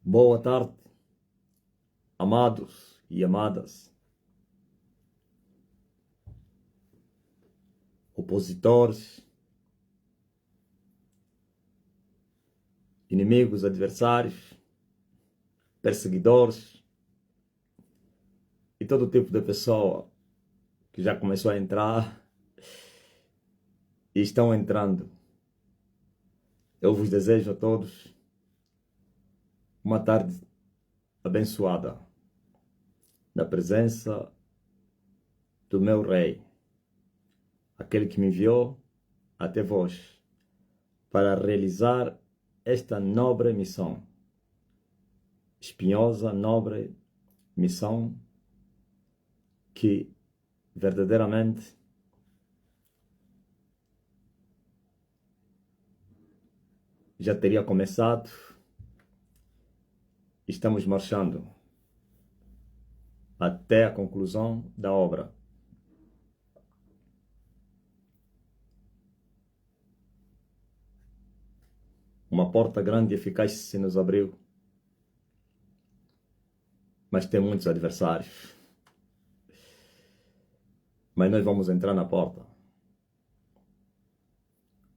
Boa tarde, amados e amadas, opositores, inimigos, adversários, perseguidores e todo tipo de pessoa que já começou a entrar e estão entrando. Eu vos desejo a todos uma tarde abençoada na presença do meu Rei, aquele que me enviou até vós para realizar esta nobre missão, espinhosa, nobre missão que verdadeiramente já teria começado. Estamos marchando até a conclusão da obra. Uma porta grande e eficaz se nos abriu, mas tem muitos adversários. Mas nós vamos entrar na porta.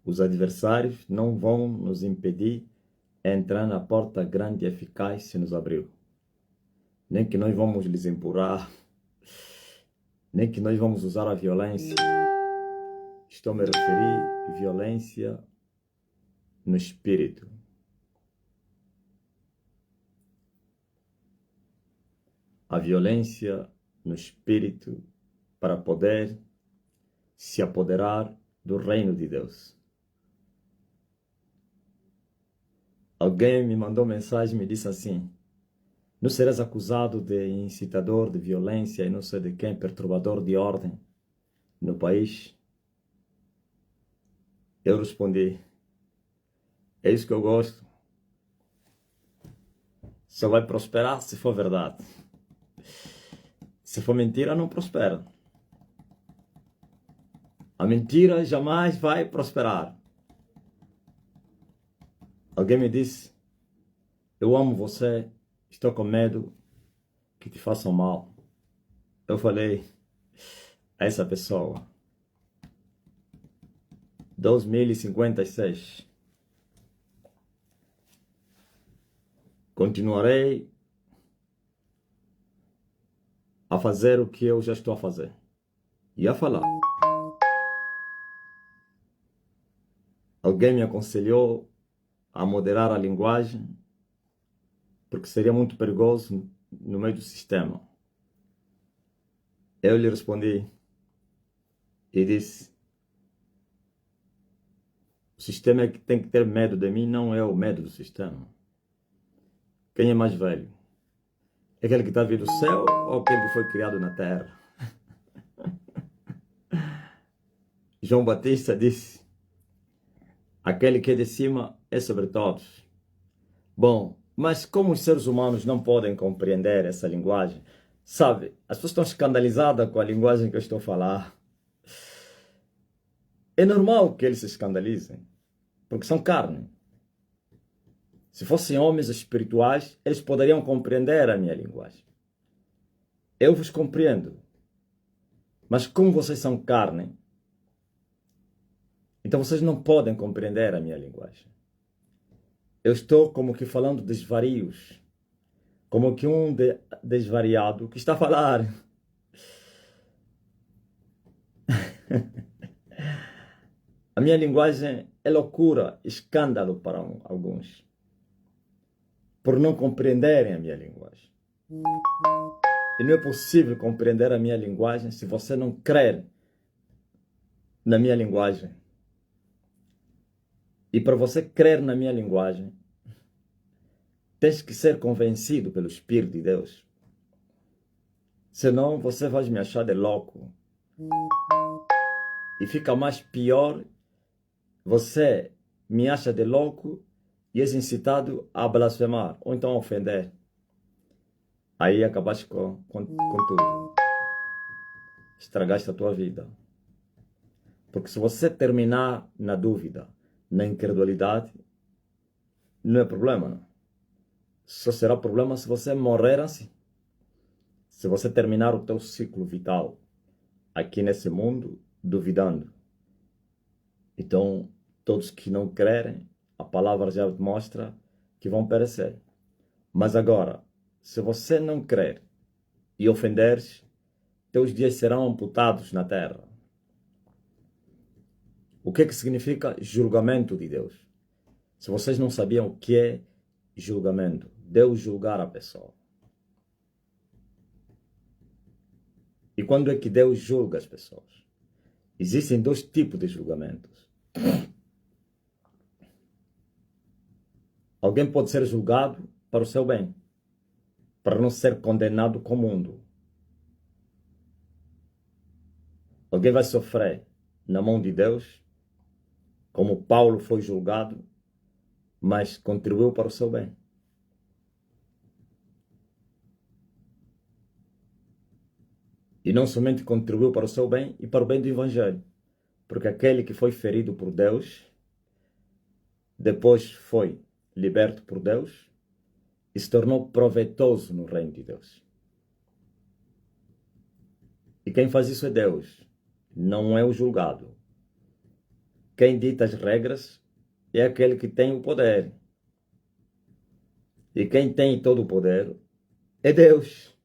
Os adversários não vão nos impedir de entrar na porta grande e eficaz se nos abriu. Nem que nós vamos lhes empurrar, nem que nós vamos usar a violência. Estou me referir à violência no espírito. A violência no espírito para poder se apoderar do reino de Deus. Alguém me mandou mensagem e me disse assim: não serás acusado de incitador de violência e não sei de quem, perturbador de ordem no país? Eu respondi: é isso que eu gosto. Só vai prosperar se for verdade. Se for mentira, não prospera. A mentira jamais vai prosperar. Alguém me disse: eu amo você, estou com medo que te façam mal. Eu falei a essa pessoa: 2056. Continuarei a fazer o que eu já estou a fazer e a falar. Alguém me aconselhou a moderar a linguagem, porque seria muito perigoso no meio do sistema. Eu lhe respondi e disse: o sistema é que tem que ter medo de mim, não é o medo do sistema. Quem é mais velho? É aquele que está vindo do céu ou aquele que foi criado na terra? João Batista disse: aquele que é de cima é sobre todos. Bom, mas como os seres humanos não podem compreender essa linguagem, sabe, as pessoas estão escandalizadas com a linguagem que eu estou a falar. É normal que eles se escandalizem, porque são carne. Se fossem homens espirituais, eles poderiam compreender a minha linguagem. Eu vos compreendo. Mas como vocês são carne, então vocês não podem compreender a minha linguagem. Eu estou como que falando desvarios. Como que um desvariado que está a falar. A minha linguagem é loucura, escândalo para alguns, por não compreenderem a minha linguagem. E não é possível compreender a minha linguagem se você não crer na minha linguagem. E para você crer na minha linguagem, tens que ser convencido pelo Espírito de Deus. Senão você vai me achar de louco. E fica mais pior, você me acha de louco e és incitado a blasfemar ou então a ofender. Aí acabaste com tudo. Estragaste a tua vida. Porque se você terminar na dúvida, na incredulidade, não é problema, não. Só será problema se você morrer assim. Se você terminar o teu ciclo vital aqui nesse mundo, duvidando. Então, todos que não crerem, a palavra já mostra que vão perecer. Mas agora, se você não crer e ofenderes, teus dias serão amputados na terra. O que significa julgamento de Deus? Se vocês não sabiam o que é julgamento, Deus julgar a pessoa. E quando é que Deus julga as pessoas? Existem dois tipos de julgamentos. Alguém pode ser julgado para o seu bem, para não ser condenado com o mundo. Alguém vai sofrer na mão de Deus, como Paulo foi julgado, mas contribuiu para o seu bem. E não somente contribuiu para o seu bem e para o bem do Evangelho, porque aquele que foi ferido por Deus, depois foi liberto por Deus e se tornou proveitoso no reino de Deus. E quem faz isso é Deus, não é o julgado. Quem dita as regras é aquele que tem o poder. E quem tem todo o poder é Deus.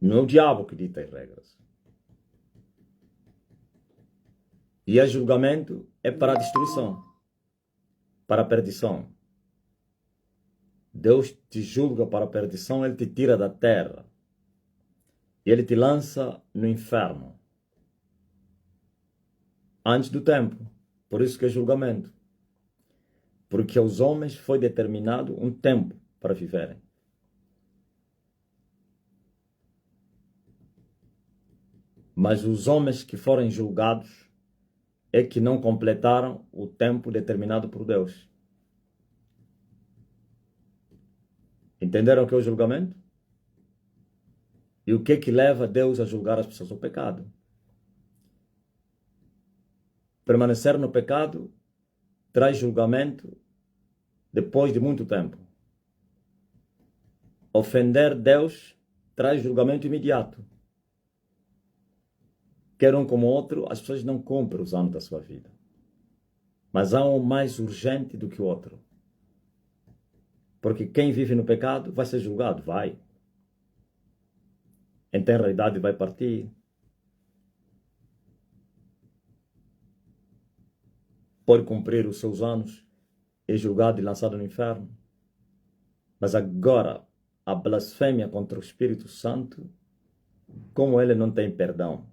Não é o diabo que dita as regras. E o julgamento é para a destruição, para a perdição. Deus te julga para a perdição, Ele te tira da terra. E Ele te lança no inferno. Antes do tempo. Por isso que é julgamento. Porque aos homens foi determinado um tempo para viverem. Mas os homens que forem julgados é que não completaram o tempo determinado por Deus. Entenderam o que é o julgamento? E o que é que leva Deus a julgar as pessoas? O pecado. Permanecer no pecado traz julgamento depois de muito tempo. Ofender Deus traz julgamento imediato. Quer um como outro, as pessoas não cumprem os anos da sua vida. Mas há um mais urgente do que o outro. Porque quem vive no pecado vai ser julgado, vai. Em tenra idade vai partir. Pode cumprir os seus anos, é julgado e lançado no inferno. Mas agora, a blasfêmia contra o Espírito Santo, como ele não tem perdão,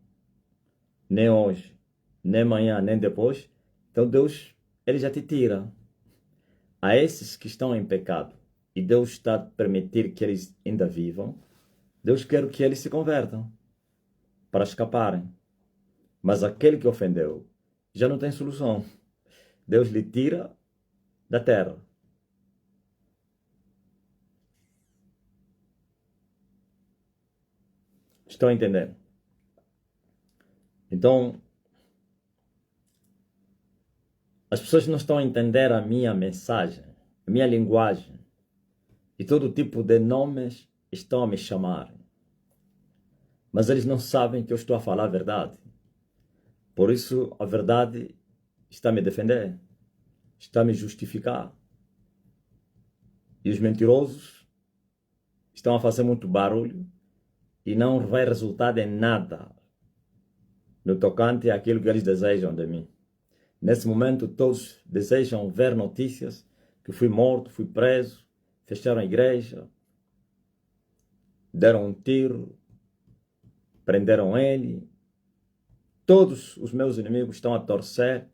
nem hoje, nem amanhã, nem depois, então Deus, ele já te tira. A esses que estão em pecado, e Deus está a permitir que eles ainda vivam, Deus quer que eles se convertam, para escaparem. Mas aquele que ofendeu, já não tem solução. Deus lhe tira da terra. Estão a entender? Então, as pessoas não estão a entender a minha mensagem, a minha linguagem. E todo tipo de nomes estão a me chamar. Mas eles não sabem que eu estou a falar a verdade. Por isso, a verdade está a me defender, está a me justificar. E os mentirosos estão a fazer muito barulho e não vai resultar em nada no tocante àquilo que eles desejam de mim. Nesse momento, todos desejam ver notícias que fui morto, fui preso, fecharam a igreja, deram um tiro, prenderam ele. Todos os meus inimigos estão a torcer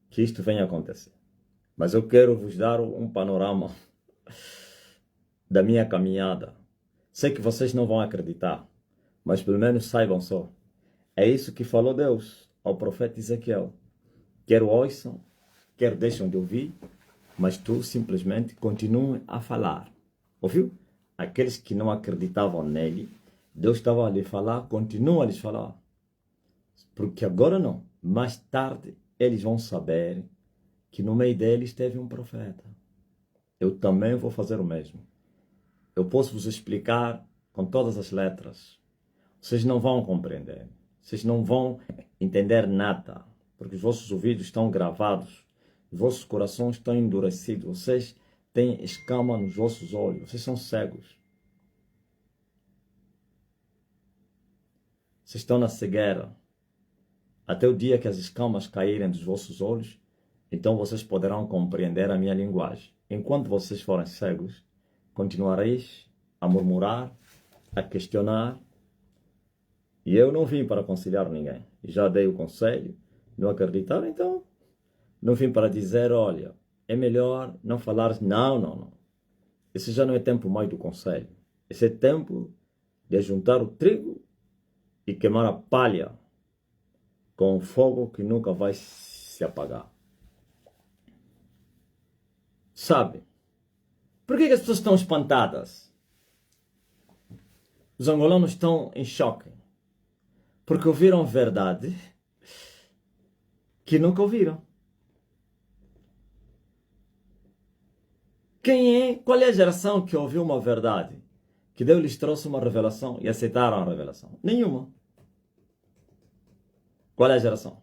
que isto venha a acontecer. Mas eu quero vos dar um panorama da minha caminhada. Sei que vocês não vão acreditar, mas pelo menos saibam só. É isso que falou Deus ao profeta Ezequiel. Quer ouçam, quer deixam de ouvir, mas tu simplesmente continue a falar. Ouviu? Aqueles que não acreditavam nele, Deus estava a lhe falar, continua a lhes falar. Porque agora não, mais tarde eles vão saber que no meio deles teve um profeta. Eu também vou fazer o mesmo. Eu posso vos explicar com todas as letras. Vocês não vão compreender. Vocês não vão entender nada. Porque os vossos ouvidos estão gravados. Os vossos corações estão endurecidos. Vocês têm escama nos vossos olhos. Vocês são cegos. Vocês estão na cegueira. Até o dia que as escamas caírem dos vossos olhos, então vocês poderão compreender a minha linguagem. Enquanto vocês forem cegos, continuareis a murmurar, a questionar. E eu não vim para aconselhar ninguém. Já dei o conselho, não acreditaram, então não vim para dizer, olha, é melhor não falar. Não, não, não. Esse já não é tempo mais do conselho. Esse é tempo de juntar o trigo e queimar a palha com um fogo que nunca vai se apagar. Sabe? Por que as pessoas estão espantadas? Os angolanos estão em choque. Porque ouviram verdade que nunca ouviram. Qual é a geração que ouviu uma verdade? Que Deus lhes trouxe uma revelação e aceitaram a revelação? Nenhuma. Qual é a geração?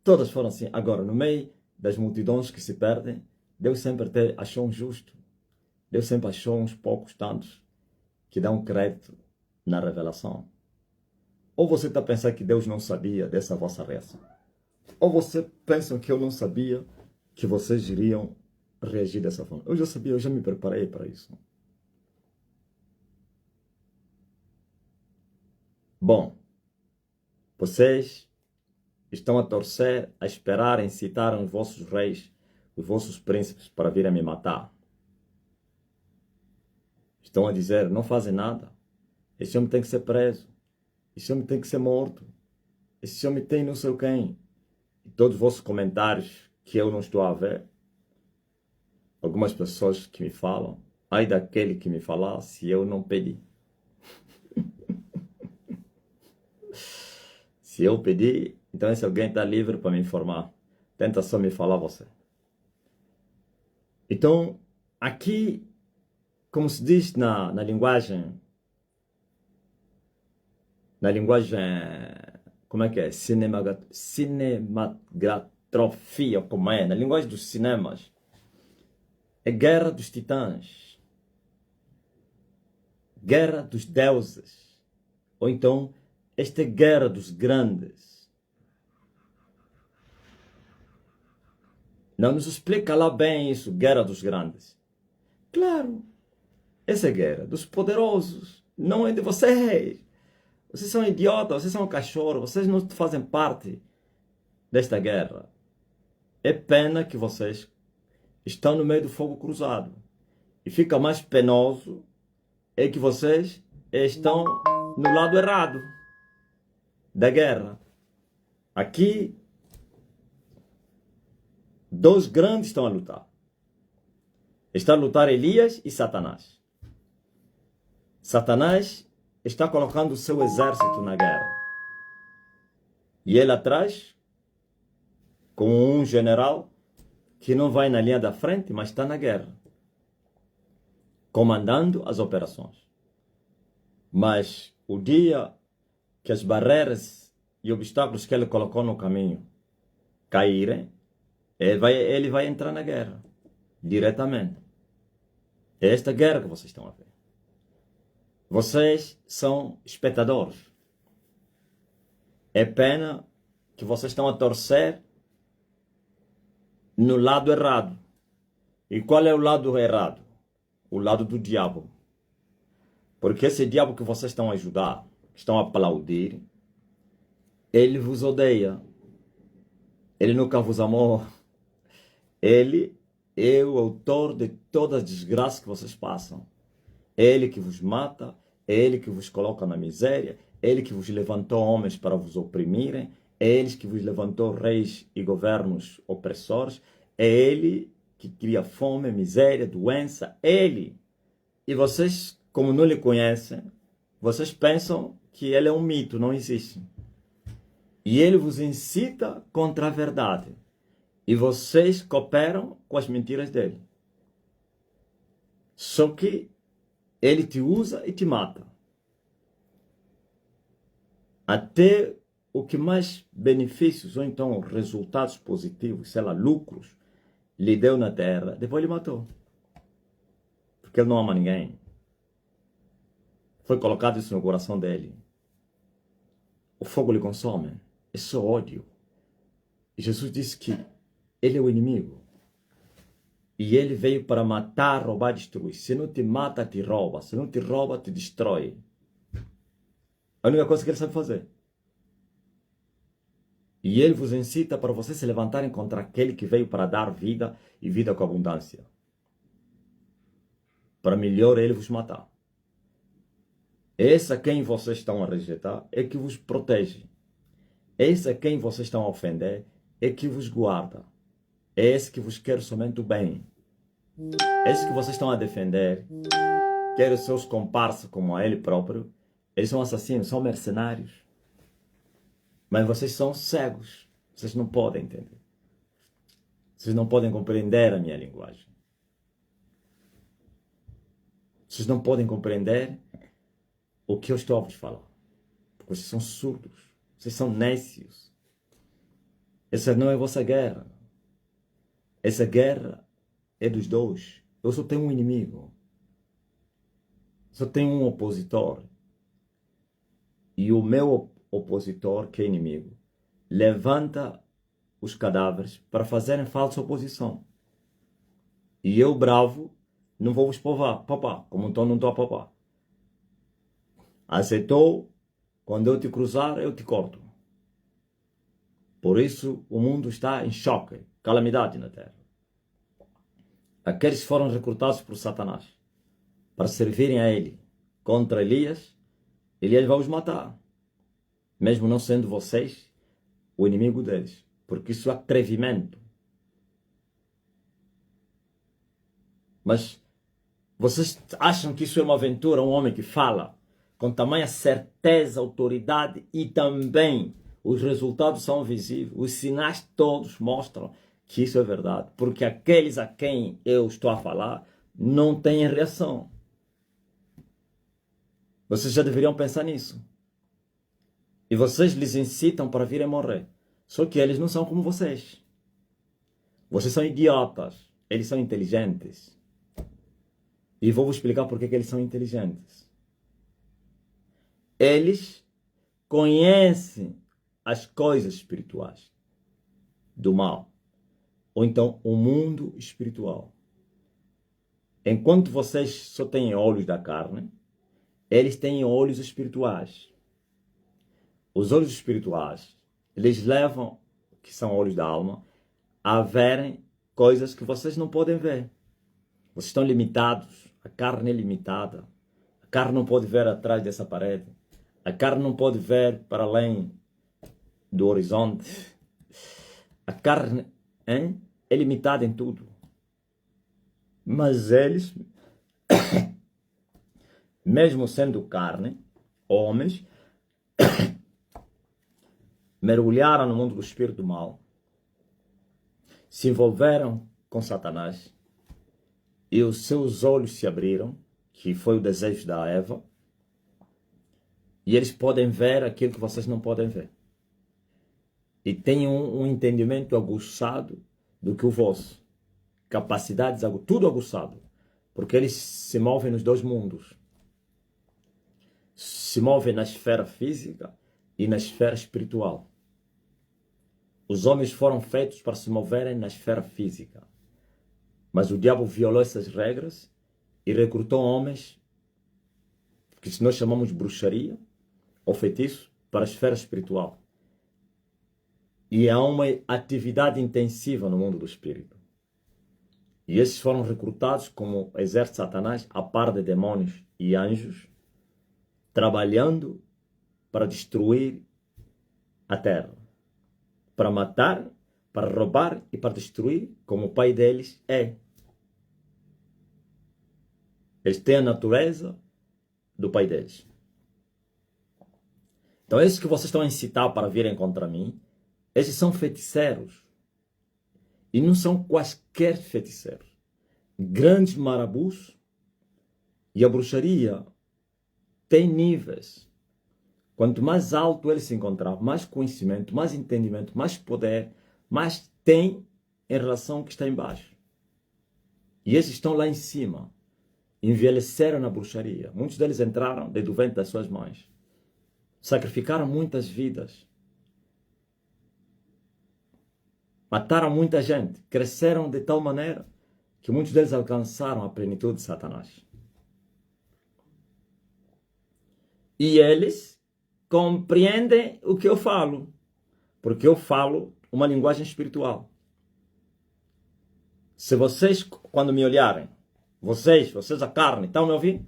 Todas foram assim. Agora, no meio das multidões que se perdem, Deus sempre achou um justo. Deus sempre achou uns poucos tantos que dão crédito na revelação. Ou você está pensando que Deus não sabia dessa vossa reação? Ou você pensa que eu não sabia que vocês iriam reagir dessa forma? Eu já sabia, eu já me preparei para isso. Bom, vocês estão a torcer, a esperar, a incitar os vossos reis, os vossos príncipes para virem me matar. Estão a dizer, não fazem nada. Esse homem tem que ser preso. Esse homem tem que ser morto. Esse homem tem não sei quem. E todos os vossos comentários que eu não estou a ver. Algumas pessoas que me falam, ai daquele que me falar se eu não pedi. Se eu pedi, então esse alguém está livre para me informar. Tenta só me falar você. Então, aqui, como se diz na linguagem, como é que é? Cinematografia, como é? Na linguagem dos cinemas. É guerra dos titãs. Guerra dos deuses. Ou então, esta é guerra dos grandes. Não nos explica lá bem isso, guerra dos grandes. Claro, essa é guerra dos poderosos, não é de vocês. Vocês são idiotas, vocês são cachorro, vocês não fazem parte desta guerra. É pena que vocês estão no meio do fogo cruzado. E fica mais penoso é que vocês estão no lado errado da guerra. Aqui, dois grandes estão a lutar. Está a lutar Elias e Satanás. Satanás está colocando o seu exército na guerra. E ele atrás, com um general que não vai na linha da frente, mas está na guerra, comandando as operações. Mas o dia que as barreiras e obstáculos que ele colocou no caminho caírem, ele vai entrar na guerra, diretamente. É esta guerra que vocês estão a ver. Vocês são espectadores. É pena que vocês estão a torcer no lado errado. E qual é o lado errado? O lado do diabo. Porque esse diabo que vocês estão a ajudar, estão a aplaudir, ele vos odeia. Ele nunca vos amou. Ele é o autor de todas as desgraças que vocês passam. É ele que vos mata, é ele que vos coloca na miséria, é ele que vos levantou homens para vos oprimirem, é ele que vos levantou reis e governos opressores, é ele que cria fome, miséria, doença, ele. E vocês, como não lhe conhecem, vocês pensam que ele é um mito, não existe. E ele vos incita contra a verdade. E vocês cooperam com as mentiras dele. Só que ele te usa e te mata. Até o que mais benefícios, ou então resultados positivos, sei lá, lucros, lhe deu na terra, depois ele matou. Porque ele não ama ninguém. Foi colocado isso no coração dele. O fogo lhe consome. É só ódio. E Jesus disse que ele é o inimigo. E ele veio para matar, roubar, destruir. Se não te mata, te rouba. Se não te rouba, te destrói. A única coisa que ele sabe fazer. E ele vos incita para vocês se levantarem contra aquele que veio para dar vida e vida com abundância. Para melhor ele vos matar. Esse a quem vocês estão a rejeitar é que vos protege. Esse a quem vocês estão a ofender é que vos guarda. É esse que vos quer somente o bem. Esse que vocês estão a defender, quer os seus comparsas como a ele próprio, eles são assassinos, são mercenários. Mas vocês são cegos. Vocês não podem entender. Vocês não podem compreender a minha linguagem. Vocês não podem compreender o que eu estou a vos falar. Porque vocês são surdos. Vocês são nécios. Essa não é a vossa guerra. Essa guerra é dos dois. Eu só tenho um inimigo. Só tenho um opositor. E o meu opositor, que é inimigo, levanta os cadáveres para fazerem falsa oposição. E eu, bravo, não vou vos papar, como então não estou a papar. Aceitou, quando eu te cruzar, eu te corto. Por isso, o mundo está em choque, calamidade na terra. Aqueles foram recrutados por Satanás para servirem a ele contra Elias, Elias vai os matar. Mesmo não sendo vocês o inimigo deles. Porque isso é atrevimento. Mas vocês acham que isso é uma aventura? Um homem que fala com tamanha certeza, autoridade e também os resultados são visíveis. Os sinais todos mostram que isso é verdade. Porque aqueles a quem eu estou a falar não têm reação. Vocês já deveriam pensar nisso. E vocês lhes incitam para virem morrer. Só que eles não são como vocês. Vocês são idiotas. Eles são inteligentes. E vou vos explicar por que eles são inteligentes. Eles conhecem as coisas espirituais do mal. Ou então o mundo espiritual. Enquanto vocês só têm olhos da carne, eles têm olhos espirituais. Os olhos espirituais, eles levam, que são olhos da alma, a verem coisas que vocês não podem ver. Vocês estão limitados. A carne é limitada. A carne não pode ver atrás dessa parede. A carne não pode ver para além do horizonte. A carne é limitada em tudo. Mas eles, mesmo sendo carne, homens, mergulharam no mundo do espírito mal, se envolveram com Satanás e os seus olhos se abriram, que foi o desejo da Eva, e eles podem ver aquilo que vocês não podem ver. E têm um entendimento aguçado do que o vosso. Capacidades, tudo aguçado. Porque eles se movem nos dois mundos. Se movem na esfera física e na esfera espiritual. Os homens foram feitos para se moverem na esfera física. Mas o diabo violou essas regras e recrutou homens que nós chamamos de bruxaria ou feitiço para a esfera espiritual. E há uma atividade intensiva no mundo do espírito. E esses foram recrutados como exército de Satanás, a par de demônios e anjos, trabalhando para destruir a terra. Para matar, para roubar e para destruir, como o pai deles é. Eles têm a natureza do pai deles. Então, esses que vocês estão a incitar para virem contra mim, esses são feiticeiros. E não são quaisquer feiticeiros. Grandes marabus. E a bruxaria tem níveis. Quanto mais alto ele se encontrar, mais conhecimento, mais entendimento, mais poder, mais tem em relação ao que está embaixo. E esses estão lá em cima. Envelheceram na bruxaria. Muitos deles entraram do ventre das suas mães. Sacrificaram muitas vidas. Mataram muita gente. Cresceram de tal maneira que muitos deles alcançaram a plenitude de Satanás. E eles compreendem o que eu falo. Porque eu falo uma linguagem espiritual. Se vocês, quando me olharem, vocês a carne, estão me ouvindo?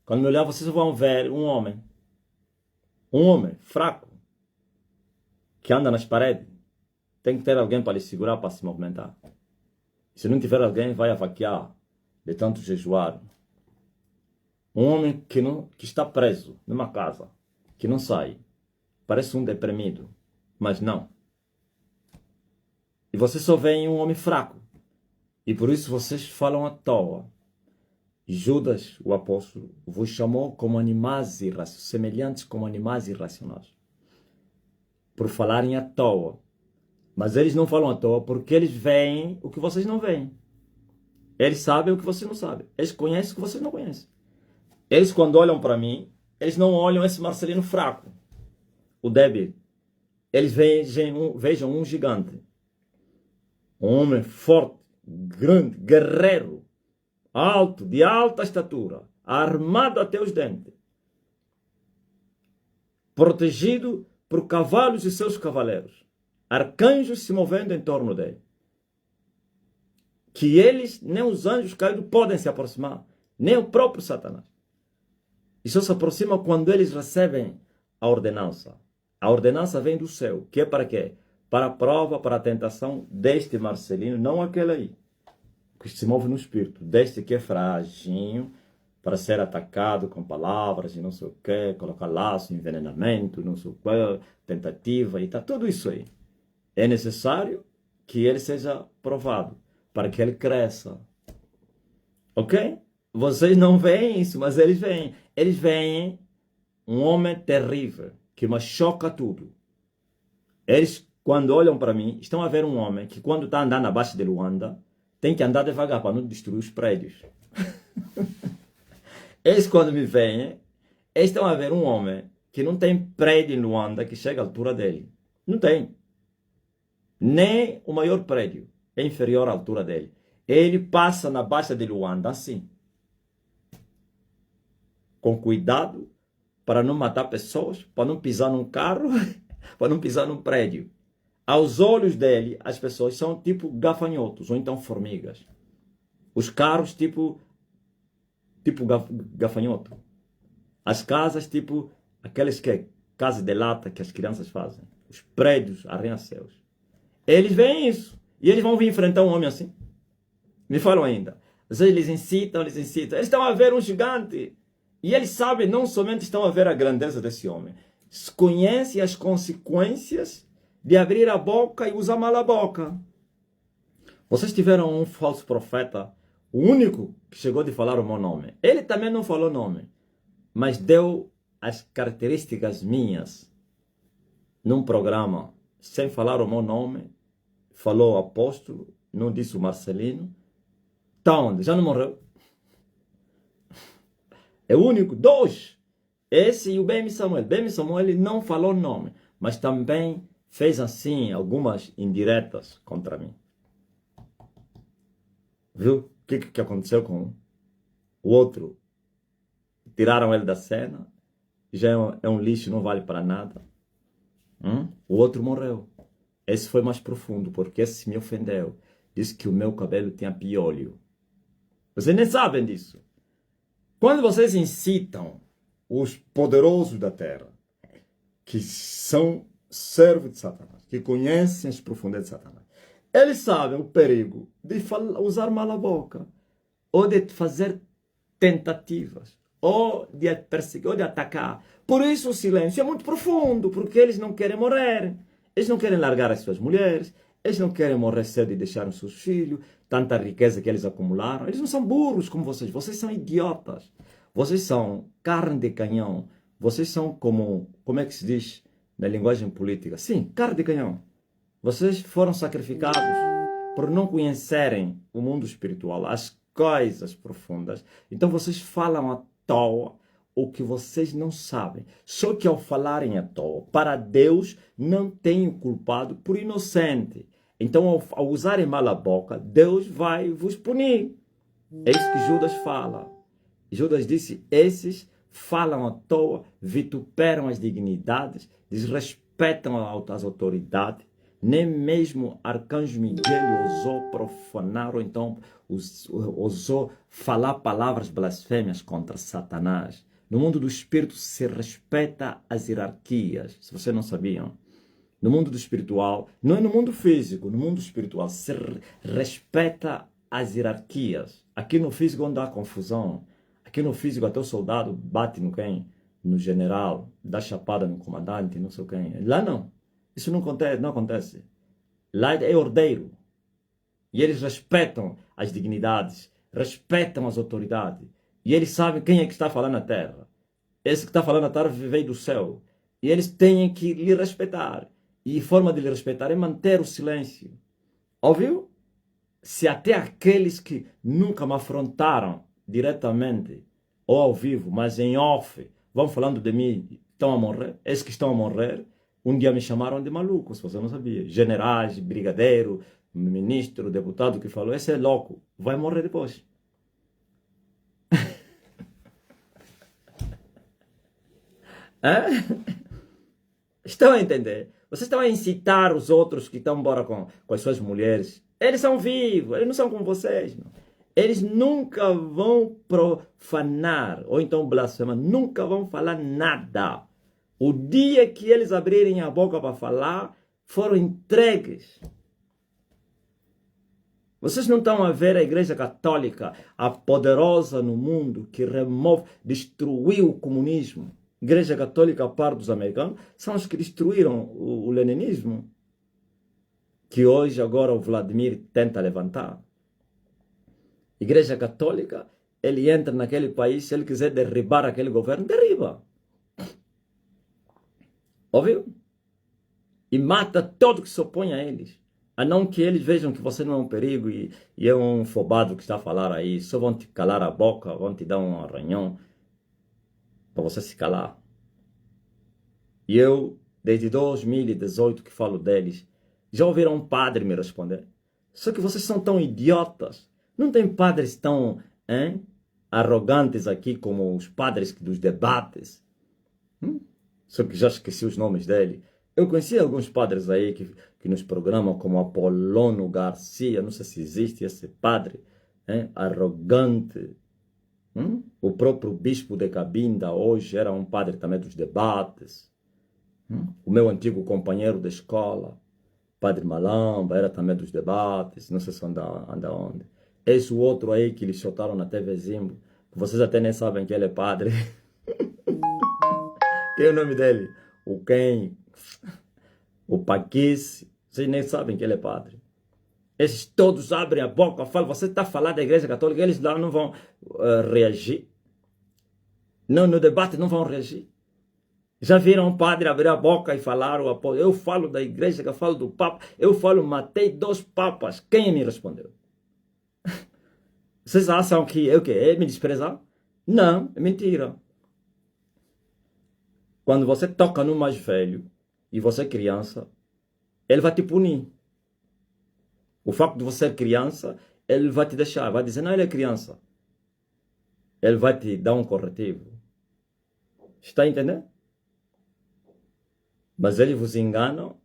Quando me olhar, vocês vão ver um homem fraco, que anda nas paredes. Tem que ter alguém para lhe segurar, para se movimentar. Se não tiver alguém, vai avaquear de tanto jejuar. Um homem que está preso numa casa, que não sai. Parece um deprimido, mas não. E vocês só veem um homem fraco. E por isso vocês falam à toa. Judas, o apóstolo, vos chamou como animais irracionais, semelhantes como animais irracionais. Por falarem à toa. Mas eles não falam à toa porque eles veem o que vocês não veem. Eles sabem o que vocês não sabem. Eles conhecem o que vocês não conhecem. Eles, quando olham para mim, eles não olham esse Marcelino fraco, o débil. Eles vejam um gigante. Um homem forte, grande, guerreiro, alto, de alta estatura, armado até os dentes, protegido por cavalos e seus cavaleiros, arcanjos se movendo em torno dele, que eles, nem os anjos caídos, podem se aproximar, nem o próprio Satanás. E só se aproxima quando eles recebem a ordenança. A ordenança vem do céu, que é para quê? Para a prova, para a tentação deste Marcelino, não aquele aí, que se move no espírito, deste que é frágil, para ser atacado com palavras e não sei o que, colocar laço, envenenamento, não sei o que, tentativa e tá tudo isso aí. É necessário que ele seja provado, para que ele cresça. Ok? Vocês não veem isso, mas eles veem. Eles veem um homem terrível, que machuca tudo. Eles, quando olham para mim, estão a ver um homem que quando está andando abaixo de Luanda, tem que andar devagar para não destruir os prédios. Eles, quando me veem, eles estão a ver um homem que não tem prédio em Luanda que chega à altura dele. Não tem. Nem o maior prédio é inferior à altura dele. Ele passa na baixa de Luanda assim. Com cuidado, para não matar pessoas, para não pisar num carro, para não pisar num prédio. Aos olhos dele, as pessoas são tipo gafanhotos, ou então formigas. Os carros tipo gafanhoto. As casas tipo aquelas casas de lata que as crianças fazem. Os prédios, arranha-céus. Eles veem isso. E eles vão vir enfrentar um homem assim. Me falam ainda. Às vezes eles incitam. Eles estão a ver um gigante. E eles sabem, não somente estão a ver a grandeza desse homem. Conhecem as consequências de abrir a boca e usar mal a boca. Vocês tiveram um falso profeta, o único que chegou de falar o meu nome. Ele também não falou nome, mas deu as características minhas num programa, sem falar o meu nome. Falou o apóstolo, não disse o Marcelino. Está onde? Já não morreu? É o único. 2. Esse e o BM Samuel. BM Samuel ele não falou nome, mas também fez assim algumas indiretas contra mim. Viu o que aconteceu com um? O outro? Tiraram ele da cena, já é um lixo, não vale para nada. O outro morreu. Esse foi mais profundo, porque esse me ofendeu. Disse que o meu cabelo tinha piolho. Vocês nem sabem disso. Quando vocês incitam os poderosos da terra, que são servos de Satanás, que conhecem as profundezas de Satanás, eles sabem o perigo de usar mal a boca, ou de fazer tentativas, ou de perseguir, ou de atacar. Por isso o silêncio é muito profundo, porque eles não querem morrer, eles não querem largar as suas mulheres, eles não querem morrer cedo e deixar os seus filhos, tanta riqueza que eles acumularam. Eles não são burros como vocês são idiotas. Vocês são carne de canhão. Vocês são como é que se diz na linguagem política? Sim, carne de canhão. Vocês foram sacrificados por não conhecerem o mundo espiritual, as coisas profundas. Então vocês falam à toa o que vocês não sabem. Só que ao falarem à toa, para Deus não tem o culpado por inocente. Então, ao usarem mal a boca, Deus vai vos punir. É isso que Judas fala. Judas disse, esses falam à toa, vituperam as dignidades, desrespeitam as autoridades. Nem mesmo Arcanjo Miguel ousou profanar, ou então ousou falar palavras blasfêmias contra Satanás. No mundo do espírito se respeita as hierarquias, se vocês não sabiam. No mundo do espiritual, não é no mundo físico, no mundo espiritual se respeita as hierarquias. Aqui no físico onde há confusão, aqui no físico até o soldado bate no quem? No general, dá chapada no comandante, não sei quem. Lá não, isso não acontece. Lá é ordeiro. E eles respeitam as dignidades, respeitam as autoridades. E eles sabem quem é que está falando na terra. Esse que está falando na terra veio do céu. E eles têm que lhe respeitar. E a forma de lhe respeitar é manter o silêncio. Ouviu? Se até aqueles que nunca me afrontaram diretamente ou ao vivo, mas em off, vão falando de mim, estão a morrer, esses que estão a morrer, um dia me chamaram de maluco, se você não sabia. Generais, brigadeiro, ministro, deputado que falou, esse é louco, vai morrer depois. Estão a entender? Vocês estão a incitar os outros que estão embora com as suas mulheres. Eles são vivos, eles não são como vocês. Não. Eles nunca vão profanar, ou então blasfemar, nunca vão falar nada. O dia que eles abrirem a boca para falar, foram entregues. Vocês não estão a ver a Igreja Católica, a poderosa no mundo, que destruiu o comunismo. Igreja Católica, a par dos americanos, são os que destruíram o leninismo, que hoje agora o Vladimir tenta levantar. Igreja Católica, ele entra naquele país, se ele quiser derribar aquele governo, derriba. Ouviu? E mata todo que se opõe a eles. A não que eles vejam que você não é um perigo e é um fobado que está a falar aí. Só vão te calar a boca, vão te dar um arranhão para você se calar. E eu, desde 2018 que falo deles, já ouviram um padre me responder. Só que vocês são tão idiotas. Não tem padres tão arrogantes aqui como os padres dos debates. Só que já esqueci os nomes dele. Eu conheci alguns padres aí que nos programam, como Apolônio Garcia, não sei se existe esse padre, arrogante. O próprio bispo de Cabinda hoje era um padre também dos debates. O meu antigo companheiro de escola, Padre Malamba, era também dos debates, não sei se anda onde. Esse outro aí que eles soltaram na TV Zimbo, que vocês até nem sabem que ele é padre. Quem é o nome dele? O quem? O Paquice. Vocês nem sabem que ele é padre. Esses todos abrem a boca, falam, você está a falar da Igreja Católica, eles lá não vão reagir. Não, no debate não vão reagir. Já viram um padre abrir a boca e falar, eu falo da igreja, eu falo do Papa, eu falo, matei 2 papas. Quem me respondeu? Vocês acham que eu é me desprezar? Não, é mentira. Quando você toca no mais velho, e você é criança, ele vai te punir. O facto de você ser criança, ele vai te deixar, vai dizer, não, ele é criança. Ele vai te dar um corretivo. Está a entender? Mas eles vos enganam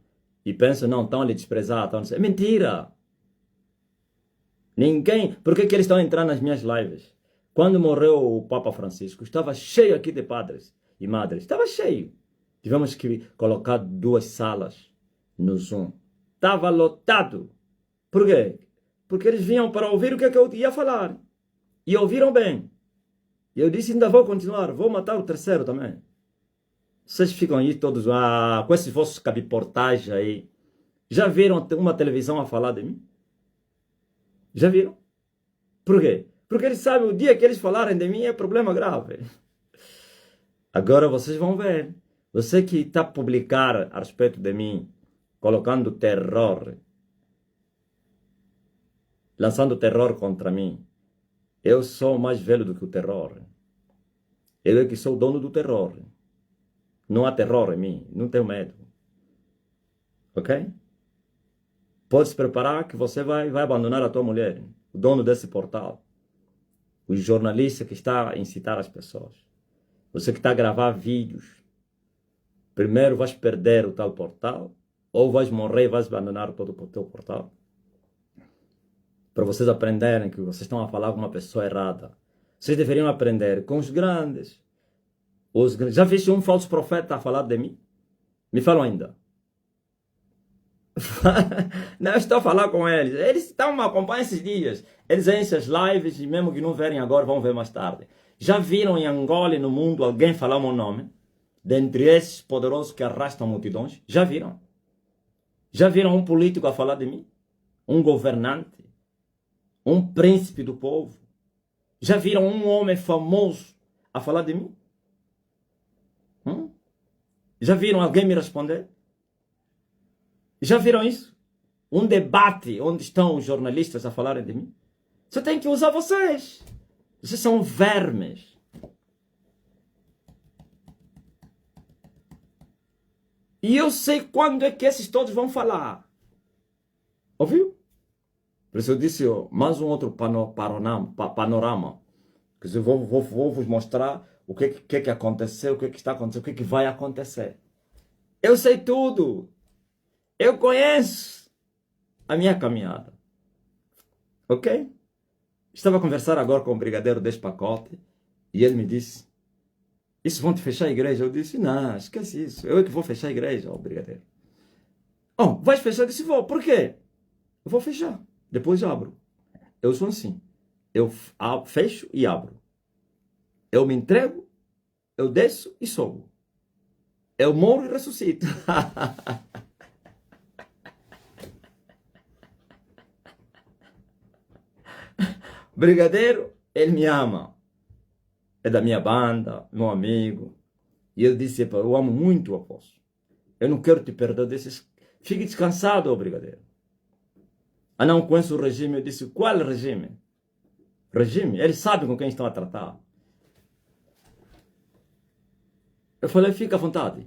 e pensam, não, estão a lhe desprezar. Estão a dizer, é mentira. Ninguém... Por que eles estão a entrar nas minhas lives? Quando morreu o Papa Francisco, estava cheio aqui de padres e madres. Estava cheio. Tivemos que colocar 2 salas no Zoom. Estava lotado. Por quê? Porque eles vinham para ouvir o que eu ia falar. E ouviram bem. E eu disse, ainda vou continuar. Vou matar o terceiro também. Vocês ficam aí todos, com esses vossos cabiportagens aí. Já viram uma televisão a falar de mim? Já viram? Por quê? Porque eles sabem, o dia que eles falarem de mim é problema grave. Agora vocês vão ver. Você que está a publicar a respeito de mim, colocando terror, lançando terror contra mim. Eu sou mais velho do que o terror. Eu é que sou o dono do terror. Não há terror em mim. Não tenho medo. Ok? Pode se preparar que você vai abandonar a tua mulher. O dono desse portal. O jornalista que está a incitar as pessoas. Você que está a gravar vídeos. Primeiro vais perder o tal portal. Ou vais morrer e vais abandonar todo o teu portal. Para vocês aprenderem que vocês estão a falar com uma pessoa errada. Vocês deveriam aprender com os grandes. Já viste um falso profeta a falar de mim? Me falam ainda. Não, eu estou a falar com eles. Eles estão me acompanhando esses dias. Eles enchem as lives e mesmo que não verem agora, vão ver mais tarde. Já viram em Angola e no mundo alguém falar o meu nome? Dentre esses poderosos que arrastam multidões? Já viram? Já viram um político a falar de mim? Um governante? Um príncipe do povo? Já viram um homem famoso a falar de mim? Já viram alguém me responder? Já viram isso? Um debate onde estão os jornalistas a falarem de mim? Só tem que usar vocês. Vocês são vermes. E eu sei quando é que esses todos vão falar. Ouviu? Por isso eu disse, mais um outro panorama. Quer dizer, vou vos mostrar o que aconteceu, o que está acontecendo, o que vai acontecer. Eu sei tudo. Eu conheço a minha caminhada. Ok? Estava a conversar agora com o brigadeiro desse pacote e ele me disse, isso vão te fechar a igreja? Eu disse, não, esquece isso. Eu é que vou fechar a igreja, brigadeiro. Oh, vais fechar? Eu disse, vou. Por quê? Eu vou fechar. Depois eu abro. Eu sou assim. Eu fecho e abro. Eu me entrego, eu desço e sobo. Eu morro e ressuscito. Brigadeiro, ele me ama. É da minha banda, meu amigo. E eu disse, eu amo muito o apóstolo. Eu não quero te perder desses. Fique descansado, brigadeiro. Ah, não conheço o regime. Eu disse, qual regime? Regime? Eles sabem com quem estão a tratar. Eu falei, fica à vontade.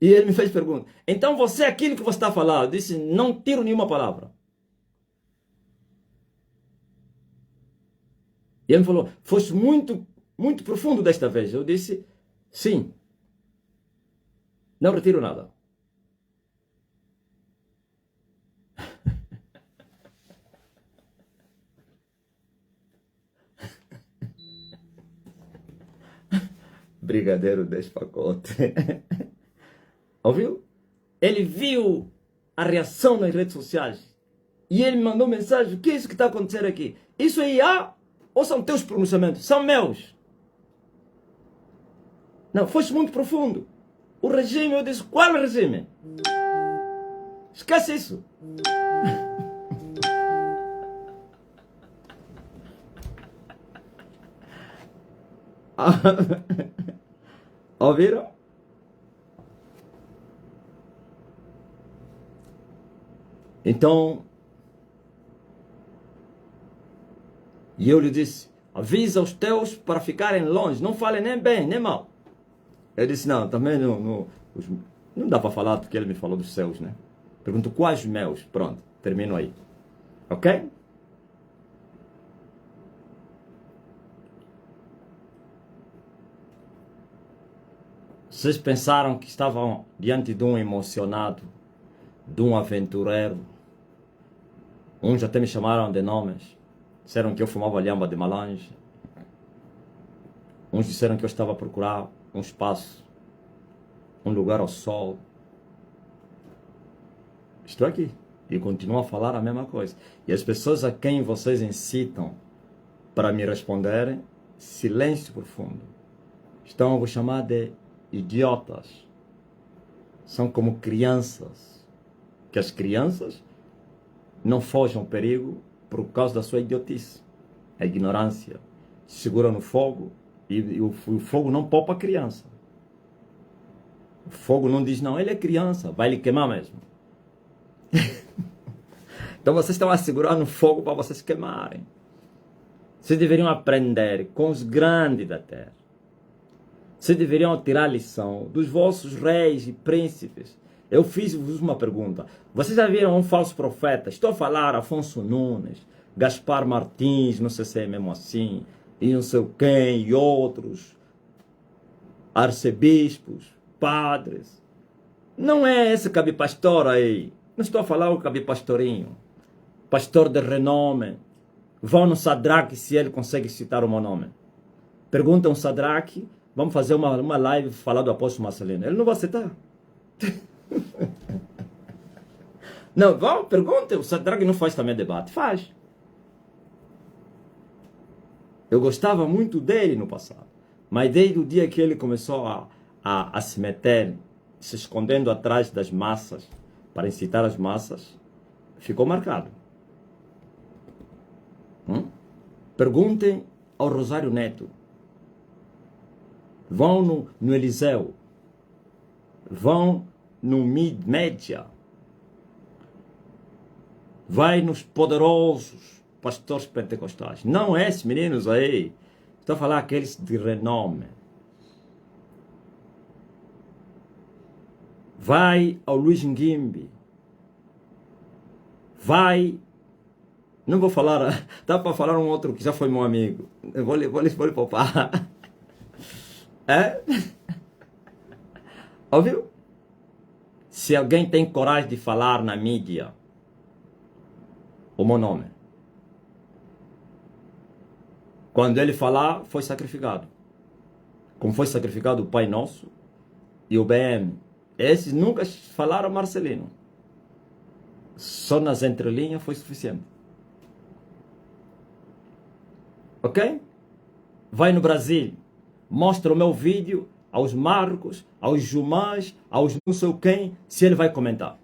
E ele me fez pergunta, então você é aquilo que você está falando? Eu disse, não tiro nenhuma palavra. E ele me falou, foste muito, muito profundo desta vez. Eu disse, sim. Não retiro nada. Brigadeiro desse pacote. Ouviu? Ele viu a reação nas redes sociais. E ele me mandou mensagem. O que é isso que está acontecendo aqui? Isso é IA ou são teus pronunciamentos? São meus. Não, foste muito profundo. O regime, eu disse, qual regime? Esquece isso. Ouviram? Então, e eu lhe disse, avisa os teus para ficarem longe, não falem nem bem, nem mal. Eu disse, não, também não dá para falar porque ele me falou dos seus, né? Pergunto, quais meus? Pronto, termino aí. Ok? Vocês pensaram que estavam diante de um emocionado, de um aventureiro. Uns até me chamaram de nomes. Disseram que eu fumava lhamba de malange. Uns disseram que eu estava a procurar um espaço, um lugar ao sol. Estou aqui e continuo a falar a mesma coisa. E as pessoas a quem vocês incitam para me responderem, silêncio profundo. Estão a vos chamar de idiotas. São como crianças. Que as crianças não fogem ao perigo por causa da sua idiotice. A ignorância. Segura no fogo e o fogo não poupa a criança. O fogo não diz, não, ele é criança, vai lhe queimar mesmo. Então vocês estão a segurar no fogo para vocês queimarem. Vocês deveriam aprender com os grandes da terra. Vocês deveriam tirar lição dos vossos reis e príncipes. Eu fiz-vos uma pergunta. Vocês já viram um falso profeta? Estou a falar Afonso Nunes, Gaspar Martins, não sei se é mesmo assim, e não sei quem, e outros, arcebispos, padres. Não é esse cabipastor aí. Não estou a falar o cabipastorinho. Pastor de renome. Vão no Sadraque se ele consegue citar o meu nome. Perguntam ao Sadraque, vamos fazer uma live falar do apóstolo Marcelino. Ele não vai aceitar. Não, vão, perguntem. O Sadraque não faz também debate. Faz. Eu gostava muito dele no passado. Mas desde o dia que ele começou a se meter, se escondendo atrás das massas, para incitar as massas, ficou marcado. Perguntem ao Rosário Neto. Vão no Eliseu. Vão no Média. Vai nos poderosos pastores pentecostais. Não esses meninos aí. Estou a falar aqueles de renome. Vai ao Luiz Nguimbe. Vai. Não vou falar. Dá para falar um outro que já foi meu amigo. Eu vou lhe poupar. É? Ouviu? Se alguém tem coragem de falar na mídia o meu nome, quando ele falar, foi sacrificado. Como foi sacrificado o Pai Nosso e o BM. Esses nunca falaram Marcelino. Só nas entrelinhas foi suficiente. Ok? Vai no Brasil. Mostra o meu vídeo aos Marcos, aos Jumãs, aos não sei quem, se ele vai comentar.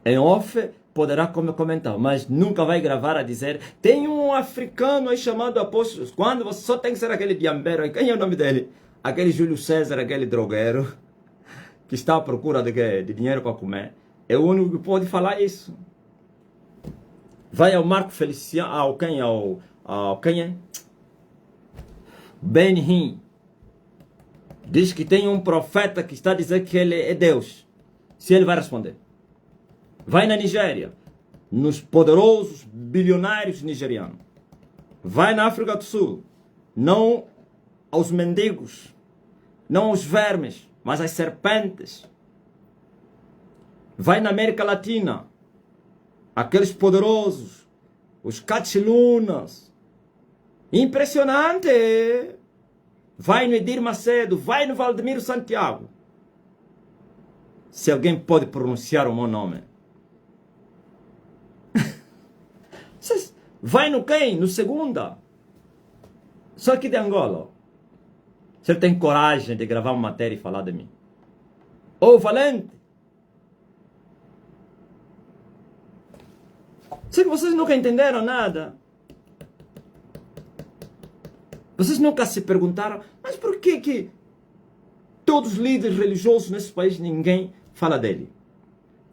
Em off, poderá comentar, mas nunca vai gravar a dizer tem um africano aí chamado Apóstolo. Quando você só tem que ser aquele diambeiro. Quem é o nome dele? Aquele Júlio César, aquele drogueiro, que está à procura de dinheiro para comer. É o único que pode falar isso. Vai ao Marco Feliciano, quem é? Ben-Hur. Diz que tem um profeta que está a dizer que ele é Deus. Se ele vai responder. Vai na Nigéria, nos poderosos bilionários nigerianos. Vai na África do Sul, não aos mendigos, não aos vermes, mas às serpentes. Vai na América Latina, aqueles poderosos, os Cachilunas. Impressionante! Vai no Edir Macedo, vai no Valdemiro Santiago. Se alguém pode pronunciar o meu nome. Vai no quem? No Segunda. Só aqui de Angola. Você tem coragem de gravar uma matéria e falar de mim? Ô, Valente! Sei que vocês nunca entenderam nada. Vocês nunca se perguntaram, mas por que todos os líderes religiosos nesse país, ninguém fala dele?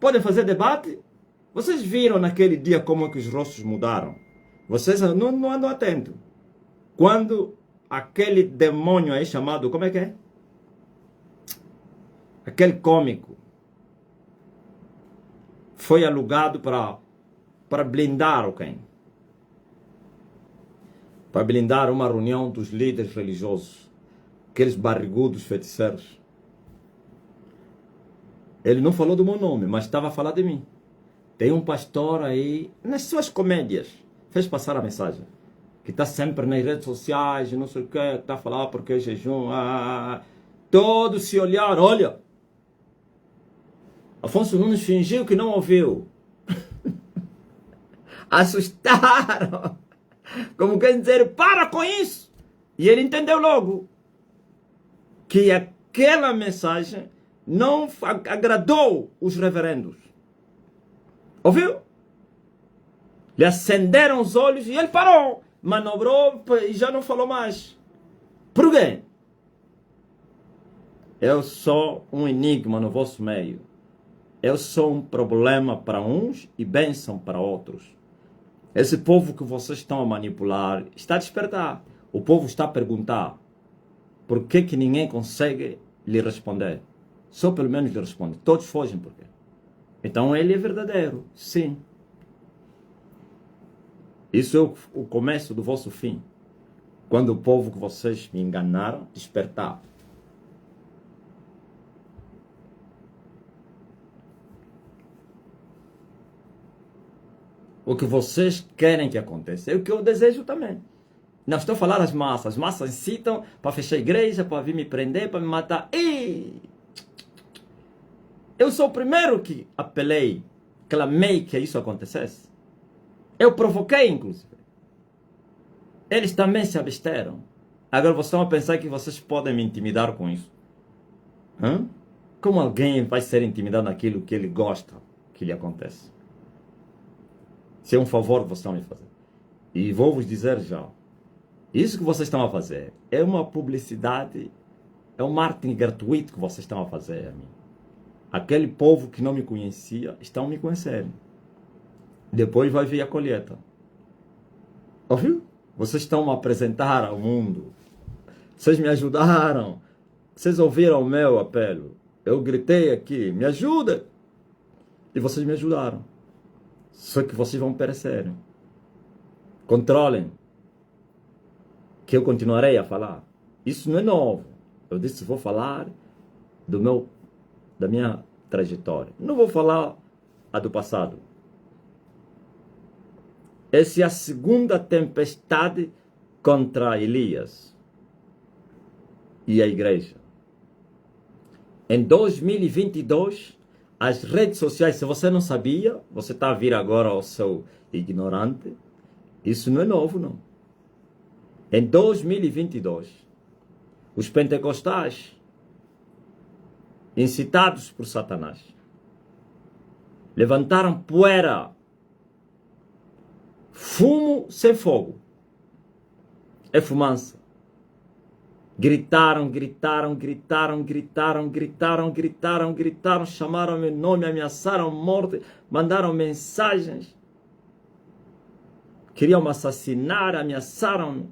Podem fazer debate? Vocês viram naquele dia como é que os rostos mudaram? Vocês não andam atentos. Quando aquele demônio aí chamado, como é que é? Aquele cômico foi alugado para blindar o quem? Para blindar uma reunião dos líderes religiosos, aqueles barrigudos feiticeiros. Ele não falou do meu nome, mas estava a falar de mim. Tem um pastor aí, nas suas comédias, fez passar a mensagem, que está sempre nas redes sociais, não sei o que, está a falar porque é jejum, todos se olharam, olha, Afonso Nunes fingiu que não ouviu. Assustaram. Como quer dizer, para com isso. E ele entendeu logo que aquela mensagem não agradou os reverendos. Ouviu? Lhe acenderam os olhos e ele parou. Manobrou e já não falou mais. Por quê? Eu sou um enigma no vosso meio. Eu sou um problema para uns e bênção para outros. Esse povo que vocês estão a manipular está a despertar. O povo está a perguntar por que ninguém consegue lhe responder. Só pelo menos lhe responde. Todos fogem por quê? Então ele é verdadeiro. Sim. Isso é o começo do vosso fim. Quando o povo que vocês me enganaram despertar. O que vocês querem que aconteça é o que eu desejo também. Não estou a falar das massas. As massas incitam para fechar a igreja, para vir me prender, para me matar. E eu sou o primeiro que apelei, clamei que isso acontecesse. Eu provoquei, inclusive. Eles também se absteram. Agora vocês estão a pensar que vocês podem me intimidar com isso. Como alguém vai ser intimidado naquilo que ele gosta que lhe acontece? Isso é um favor que vocês estão a me fazer. E vou vos dizer já. Isso que vocês estão a fazer é uma publicidade, é um marketing gratuito que vocês estão a fazer a mim. Aquele povo que não me conhecia, estão a me conhecer. Depois vai vir a colheita. Ouviu? Vocês estão a apresentar ao mundo. Vocês me ajudaram. Vocês ouviram o meu apelo. Eu gritei aqui, me ajuda. E vocês me ajudaram. Só que vocês vão perecer. Controlem. Que eu continuarei a falar. Isso não é novo. Eu disse, vou falar da minha trajetória. Não vou falar a do passado. Essa é a segunda tempestade contra Elias e a igreja. Em 2022, as redes sociais, se você não sabia, você está a vir agora ao seu ignorante, isso não é novo, não. Em 2022, os pentecostais, incitados por Satanás, levantaram poeira, fumo sem fogo, é fumaça. Gritaram, chamaram meu nome, ameaçaram morte, mandaram mensagens, queriam me assassinar, ameaçaram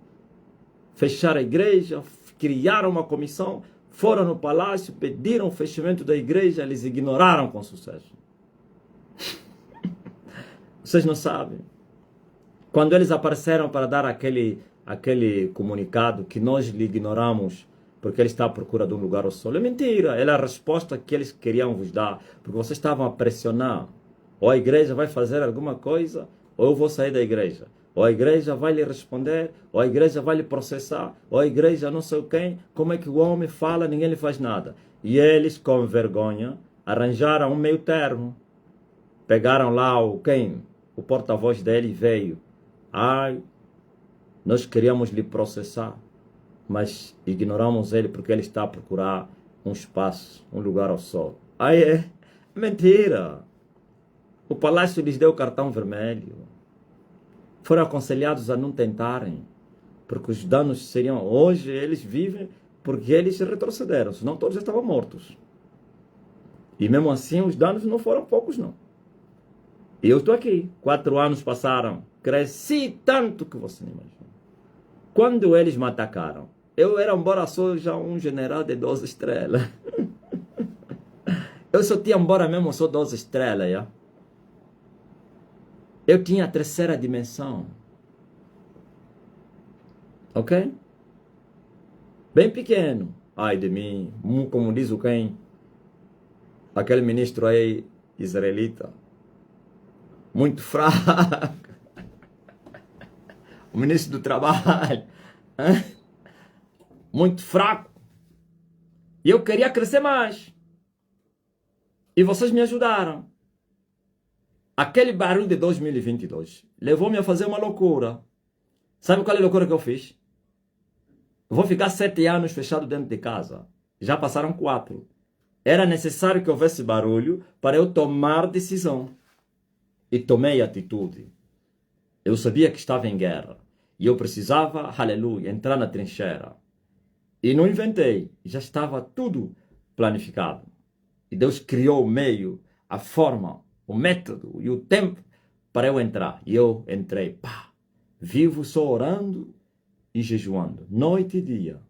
fechar a igreja, criaram uma comissão, foram no palácio, pediram o fechamento da igreja, eles ignoraram com sucesso. Vocês não sabem. Quando eles apareceram para dar aquele comunicado que nós lhe ignoramos porque ele está à procura de um lugar ao sol. É mentira, é a resposta que eles queriam vos dar, porque vocês estavam a pressionar. Ou a igreja vai fazer alguma coisa, ou eu vou sair da igreja. Ou a igreja vai lhe responder, ou a igreja vai lhe processar, ou a igreja não sei quem, como é que o homem fala, ninguém lhe faz nada. E eles, com vergonha, arranjaram um meio termo. Pegaram lá o porta-voz dele veio. Nós queríamos lhe processar, mas ignoramos ele porque ele está a procurar um espaço, um lugar ao sol. É mentira. O palácio lhes deu cartão vermelho. Foram aconselhados a não tentarem, porque os danos seriam... Hoje eles vivem porque eles retrocederam, senão todos já estavam mortos. E mesmo assim os danos não foram poucos, não. E eu estou aqui. 4 anos passaram. Cresci tanto que você não imagina. Quando eles me atacaram, eu era embora só já um general de 12 estrelas. Eu só tinha embora mesmo só 12 estrelas, já. Eu tinha a terceira dimensão. Ok? Bem pequeno. Ai de mim. Como diz o quem? Aquele ministro aí, israelita. Muito fraco. O ministro do trabalho. Muito fraco. E eu queria crescer mais. E vocês me ajudaram. Aquele barulho de 2022 levou-me a fazer uma loucura. Sabe qual é a loucura que eu fiz? Eu vou ficar 7 anos fechado dentro de casa. Já passaram 4. Era necessário que houvesse barulho para eu tomar decisão. E tomei atitude. Eu sabia que estava em guerra. E eu precisava, aleluia, entrar na trincheira. E não inventei. Já estava tudo planificado. E Deus criou o meio, a forma, o método e o tempo para eu entrar. E eu entrei. Pá, vivo só orando e jejuando. Noite e dia.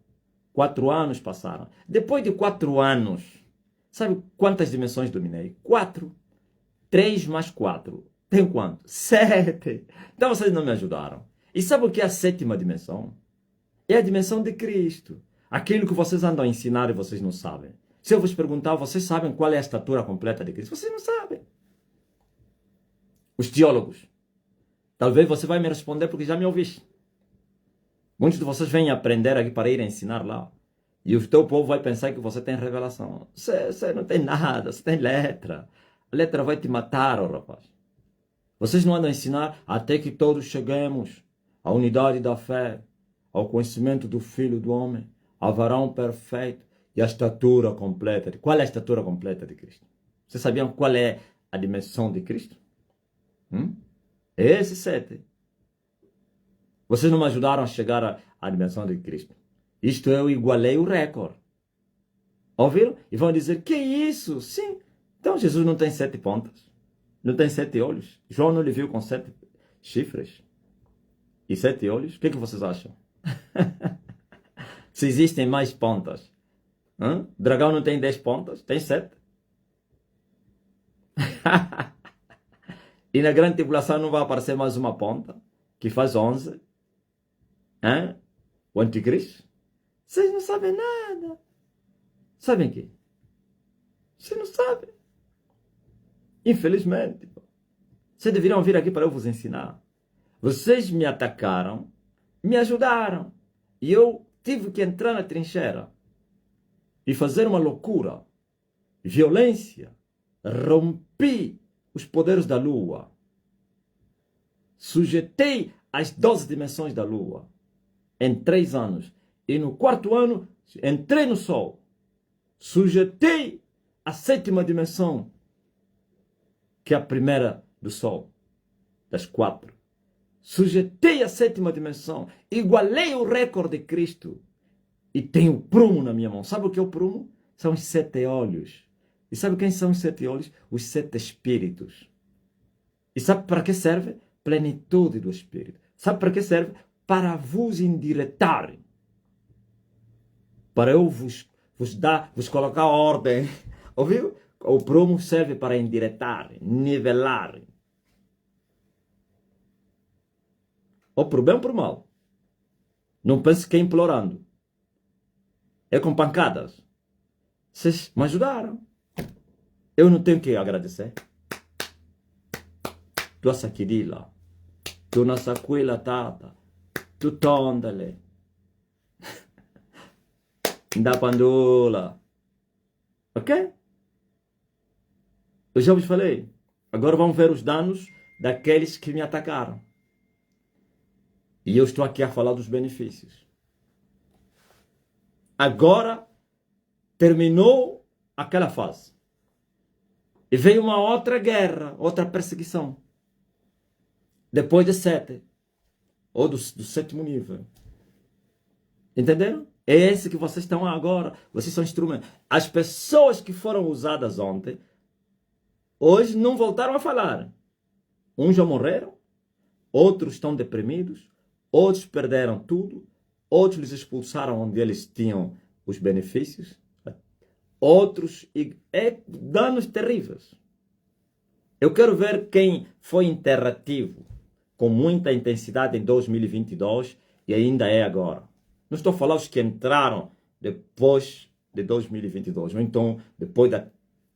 4 anos passaram. Depois de 4 anos, sabe quantas dimensões dominei? 4. 3 mais 4. Tem quanto? 7. Então vocês não me ajudaram. E sabe o que é a 7ª dimensão? É a dimensão de Cristo. Aquilo que vocês andam a ensinar e vocês não sabem. Se eu vos perguntar, vocês sabem qual é a estatura completa de Cristo? Vocês não sabem. Os teólogos. Talvez você vai me responder porque já me ouviste. Muitos de vocês vêm aprender aqui para ir ensinar lá. E o teu povo vai pensar que você tem revelação. Você não tem nada, você tem letra. A letra vai te matar, oh, rapaz. Vocês não andam a ensinar até que todos cheguemos à unidade da fé, ao conhecimento do Filho do Homem, ao varão perfeito e à estatura completa. Qual é a estatura completa de Cristo? Vocês sabiam qual é a dimensão de Cristo? Esse 7. Vocês não me ajudaram a chegar à dimensão de Cristo. Isto eu igualei o recorde. Ouviram? E vão dizer, que isso? Sim. Então Jesus não tem 7 pontas. Não tem 7 olhos. João não lhe viu com 7 chifres. E 7 olhos? O que vocês acham? Se existem mais pontas. Dragão não tem 10 pontas? Tem 7. E na grande tribulação não vai aparecer mais uma ponta, que faz 11. O anticristo? Vocês não sabem nada. Sabem o quê? Vocês não sabem. Infelizmente. Vocês deveriam vir aqui para eu vos ensinar. Vocês me atacaram, me ajudaram. E eu tive que entrar na trincheira e fazer uma loucura. Violência. Rompi os poderes da lua. Sujeitei as 12 dimensões da lua em 3 anos. E no 4º ano, entrei no sol. Sujeitei a 7ª dimensão, que é a primeira do sol, das 4. Sujeitei a 7ª dimensão. Igualei o recorde de Cristo. E tenho o prumo na minha mão. Sabe o que é o prumo? São os 7 olhos. E sabe quem são os 7 olhos? Os 7 espíritos. E sabe para que serve? Plenitude do Espírito. Sabe para que serve? Para vos indiretarem. Para eu vos colocar ordem. Ouviu? O prumo serve para indiretar, nivelar. Ou por bem ou por mal. Não pense que é implorando. É com pancadas. Vocês me ajudaram. Eu não tenho que agradecer. Tu sakidila. Tu nasakwila tata. Tu tondale. Da pandula. Ok? Eu já vos falei. Agora vamos ver os danos daqueles que me atacaram. E eu estou aqui a falar dos benefícios. Agora terminou aquela fase. E veio uma outra guerra, outra perseguição. Depois de 7. Ou do 7º nível. Entenderam? É esse que vocês estão agora. Vocês são instrumentos. As pessoas que foram usadas ontem, hoje não voltaram a falar. Uns já morreram. Outros estão deprimidos. Outros perderam tudo. outros lhes expulsaram onde eles tinham os benefícios, outros danos terríveis. Eu quero ver quem foi interativo com muita intensidade em 2022 e ainda é agora. Não estou a falar os que entraram depois de 2022, ou então depois da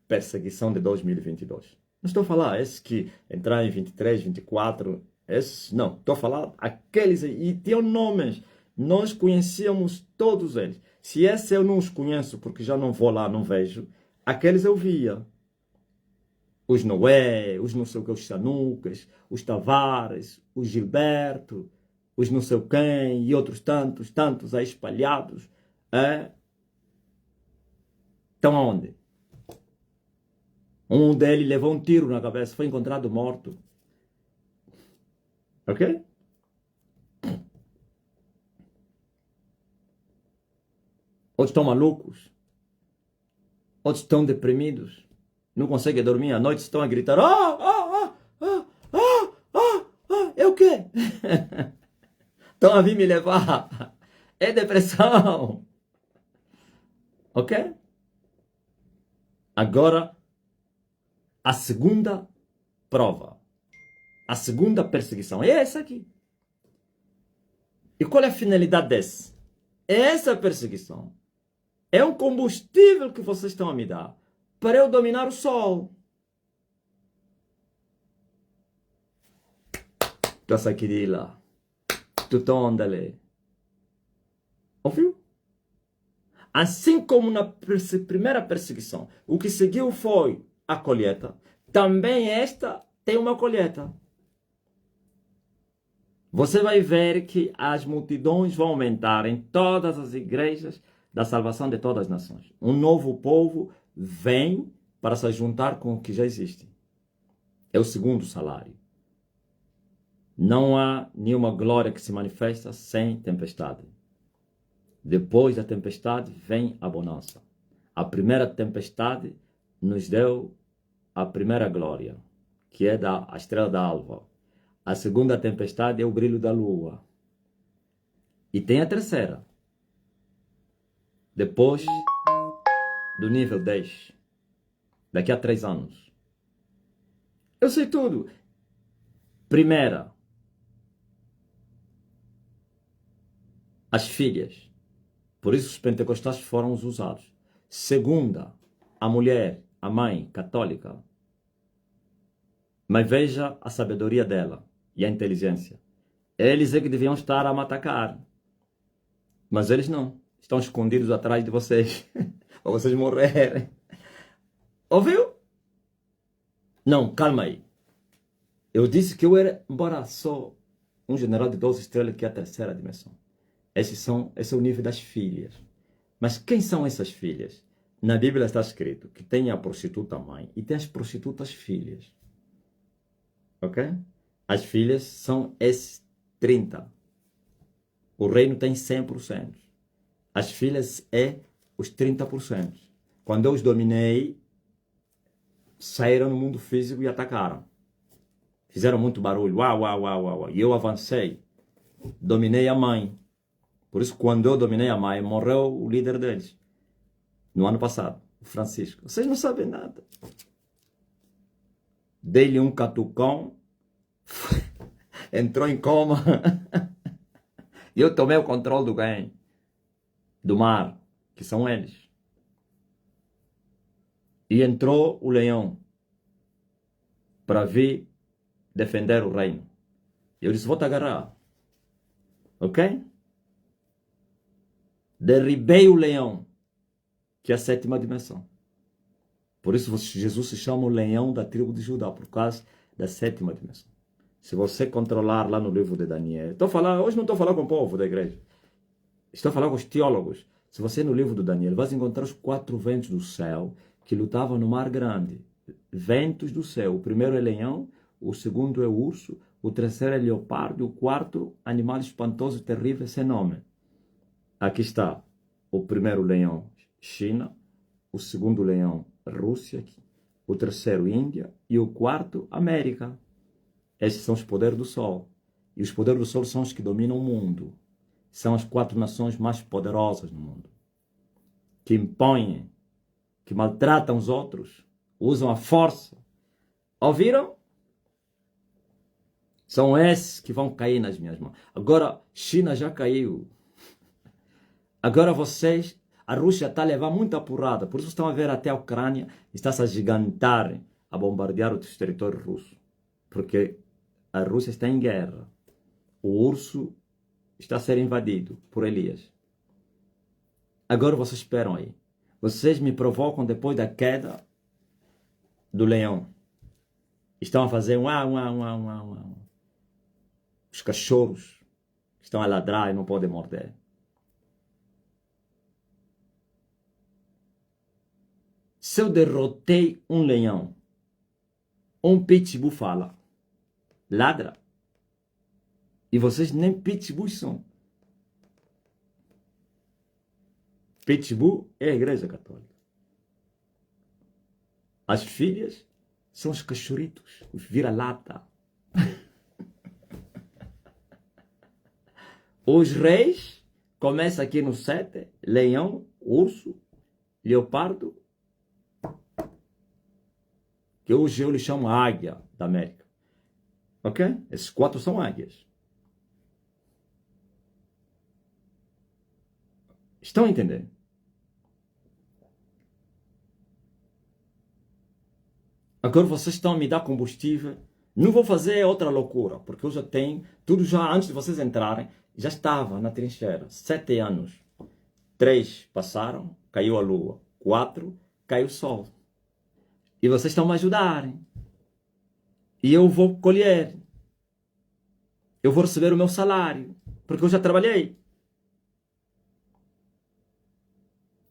perseguição de 2022. Não estou a falar esses que entraram em 23, 24, esses não. Estou a falar aqueles e tinham nomes. Nós conhecíamos todos eles. Se esse eu não os conheço porque já não vou lá, não vejo, aqueles eu via. Os Noé, os não sei o que, os Sanucas, os Tavares, os Gilberto, os não sei quem e outros tantos aí espalhados. Estão aonde? Um deles levou um tiro na cabeça, foi encontrado morto. Ok? Outros estão malucos. Outros estão deprimidos. Não conseguem dormir à noite, estão a gritar: é o quê? Estão a vir me levar. É depressão. Ok? Agora, a segunda prova. A segunda perseguição é essa aqui. E qual é a finalidade dessa? Essa perseguição é um combustível que vocês estão a me dar para eu dominar o sol. Tasakirila. Tutondale. Ouviu? Assim como na primeira perseguição, o que seguiu foi a colheita, também esta tem uma colheita. Você vai ver que as multidões vão aumentar em todas as igrejas da salvação de todas as nações. Um novo povo vem para se juntar com o que já existe. É o segundo salário. Não há nenhuma glória que se manifesta sem tempestade. Depois da tempestade vem a bonança. A primeira tempestade nos deu a primeira glória, que é a estrela da alva. A segunda tempestade é o brilho da lua. E tem a terceira. Depois do nível 10. Daqui a 3 anos. Eu sei tudo. Primeira. As filhas. Por isso os pentecostais foram os usados. Segunda. A mulher, a mãe católica. Mas veja a sabedoria dela e a inteligência. Eles é que deviam estar a me atacar. Mas eles não. Estão escondidos atrás de vocês. Para vocês morrerem. Ouviu? Não, calma aí. Eu disse que eu era, embora só um general de 12 estrelas, que é a terceira dimensão. Esse é o nível das filhas. Mas quem são essas filhas? Na Bíblia está escrito que tem a prostituta mãe e tem as prostitutas filhas. Ok? As filhas são esses 30. O reino tem 100%. As filhas é os 30%. Quando eu os dominei, saíram no mundo físico e atacaram. Fizeram muito barulho. Uau, uau, uau, uau. E eu avancei. Dominei a mãe. Por isso, quando eu dominei a mãe, morreu o líder deles. No ano passado, o Francisco. Vocês não sabem nada. Dei-lhe um catucão. Entrou em coma. E eu tomei o controle do bem. Do mar. Que são eles. E entrou o leão. Para vir defender o reino. Eu disse, vou te agarrar. Ok? Derribei o leão, que é a 7ª dimensão. Por isso Jesus se chama o leão da tribo de Judá, por causa da 7ª dimensão. Se você controlar lá no livro de Daniel, hoje não estou falando com o povo da igreja, estou falando com os teólogos. Se você no livro do Daniel, vai encontrar os 4 ventos do céu que lutavam no mar grande. Ventos do céu. O primeiro é leão, o segundo é o urso, o terceiro é leopardo, o quarto, animal espantoso e terrível sem nome. Aqui está o primeiro leão, China, o segundo leão, Rússia, o terceiro, Índia, e o quarto, América. Esses são os poderes do Sol. E os poderes do Sol são os que dominam o mundo. são as 4 nações mais poderosas no mundo, que impõem, que maltratam os outros, usam a força. Ouviram? São esses que vão cair nas minhas mãos. Agora, China já caiu. Agora vocês, a Rússia está a levar muita porrada. Por isso estão a ver até a Ucrânia está se agigantar, a bombardear os territórios russos. Porque a Rússia está em guerra. O urso está a ser invadido por Elias. Agora vocês esperam aí. Vocês me provocam depois da queda do leão. Estão a fazer os cachorros estão a ladrar e não podem morder. Se eu derrotei um leão, um pitbull fala, ladra. E vocês nem pitbulls são. Pitbull é a Igreja Católica. As filhas são os cachorritos, os vira-lata. Os reis, começa aqui no 7, leão, urso, leopardo, que hoje eu lhe chamo águia da América. Ok? Esses 4 são águias. Estão entendendo? Agora vocês estão a me dar combustível. Não vou fazer outra loucura, porque eu já tenho, tudo já antes de vocês entrarem, já estava na trincheira. 7 anos. 3 passaram, caiu a lua. 4, caiu o sol. E vocês estão a me ajudarem. E eu vou colher. Eu vou receber o meu salário, porque eu já trabalhei.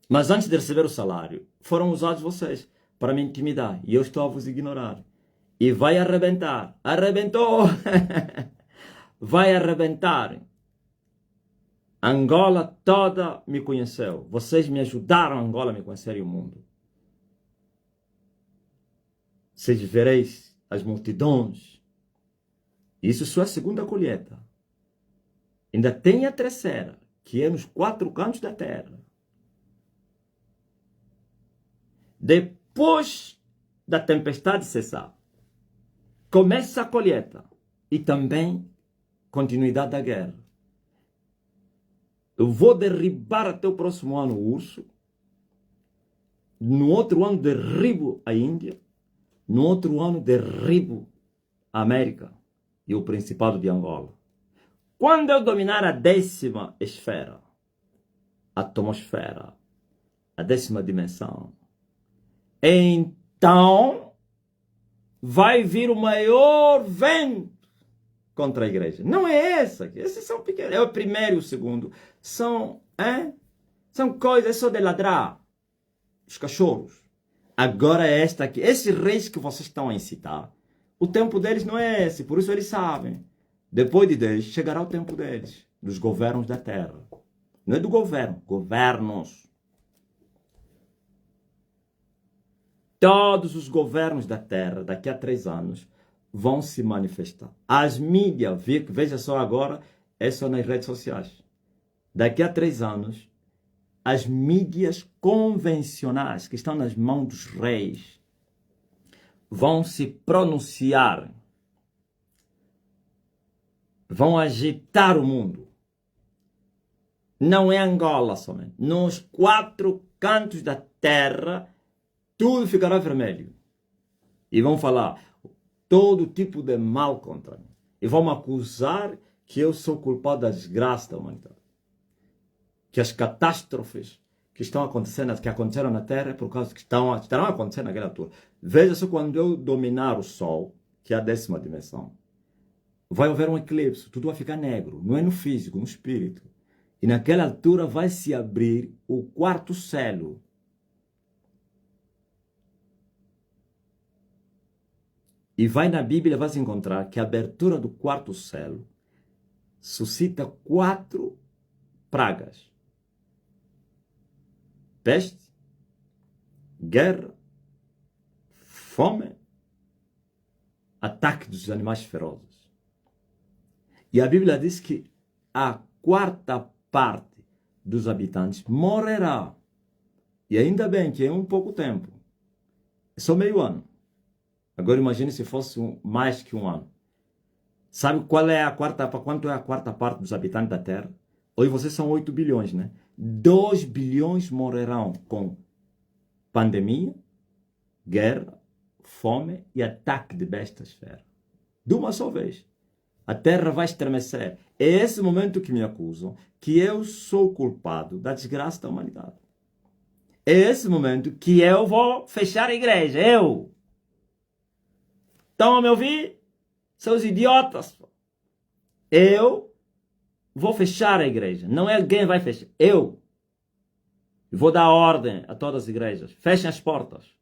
Mas antes de receber o salário, foram usados vocês para me intimidar. E eu estou a vos ignorar. E vai arrebentar. Arrebentou! Vai arrebentar. Angola toda me conheceu. Vocês me ajudaram a Angola a me conhecer e o mundo. Vocês vereis as multidões. Isso só é a segunda colheita. Ainda tem a terceira, que é nos 4 cantos da terra. Depois da tempestade cessar, começa a colheita e também continuidade da guerra. Eu vou derribar até o próximo ano o urso. No outro ano derribo a Índia. No outro ano derribo a América e o Principado de Angola. Quando eu dominar a 10ª esfera, a atmosfera, a 10ª dimensão, então vai vir o maior vento contra a igreja. Não é essa aqui. Esses são pequenos. É o primeiro e o segundo. São coisas só de ladrar. Os cachorros. Agora é esta aqui. Esses reis que vocês estão a incitar, o tempo deles não é esse. Por isso eles sabem. Depois de 10, chegará o tempo deles. Dos governos da terra. Não é do governo. Governos. Todos os governos da terra, daqui a 3 anos, vão se manifestar. As mídias, veja só agora, é só nas redes sociais. Daqui a 3 anos, as mídias convencionais, que estão nas mãos dos reis, vão se pronunciar. Vão agitar o mundo. Não é Angola somente. Nos 4 cantos da terra, tudo ficará vermelho. E vão falar todo tipo de mal contra mim. E vão me acusar que eu sou culpado da desgraça da humanidade. Que as catástrofes que estão acontecendo, que aconteceram na Terra, é por causa que estarão acontecendo naquela altura. Veja só, quando eu dominar o Sol, que é a 10ª dimensão, vai haver um eclipse, tudo vai ficar negro. Não é no físico, no espírito. E naquela altura vai se abrir o 4º selo. E vai na Bíblia, vai se encontrar que a abertura do 4º selo suscita 4 pragas. Peste, guerra, fome, ataque dos animais ferozes. E a Bíblia diz que a quarta parte dos habitantes morrerá. E ainda bem que é um pouco tempo. É só meio ano. Agora imagine se fosse mais que um ano. Sabe qual é a quarta, quanto é a quarta parte dos habitantes da Terra? Hoje vocês são 8 bilhões, né? 2 bilhões morrerão com pandemia, guerra, fome e ataque de bestas feras. De uma só vez. A terra vai estremecer. É esse momento que me acusam que eu sou culpado da desgraça da humanidade. É esse momento que eu vou fechar a igreja. Eu. Estão a me ouvir? Seus idiotas. Eu vou fechar a igreja. Não é quem vai fechar. Eu. Vou dar ordem a todas as igrejas. Fechem as portas.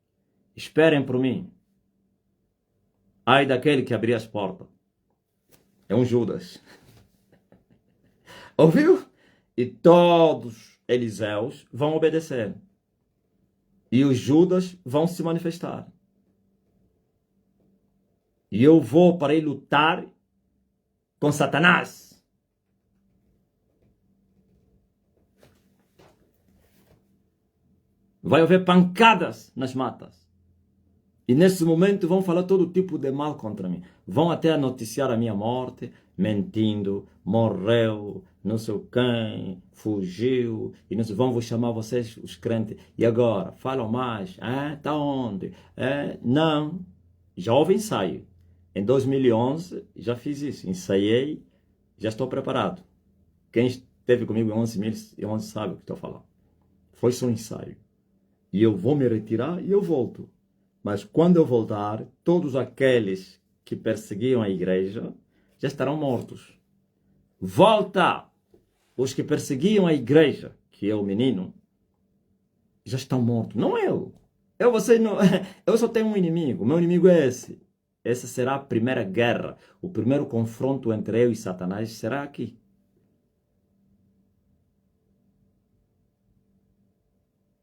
Esperem por mim. Ai daquele que abrir as portas. É um Judas. Ouviu? E todos Eliseus vão obedecer. E os Judas vão se manifestar. E eu vou para ir lutar com Satanás. Vai haver pancadas nas matas. E nesse momento vão falar todo tipo de mal contra mim. Vão até noticiar a minha morte, mentindo, morreu, não sei quem, fugiu. E não sei, vão vos chamar vocês, os crentes. E agora? Falam mais. Tá onde? Não. Já houve ensaio. Em 2011 já fiz isso. Ensaiei, já estou preparado. Quem esteve comigo em 11 sabe o que estou falando. Foi só um ensaio. E eu vou me retirar e eu volto. Mas quando eu voltar, todos aqueles que perseguiam a igreja já estarão mortos. Volta! Os que perseguiam a igreja, que é o menino, já estão mortos. Não eu. Eu só tenho um inimigo. O meu inimigo é esse. Essa será a primeira guerra. O primeiro confronto entre eu e Satanás será aqui.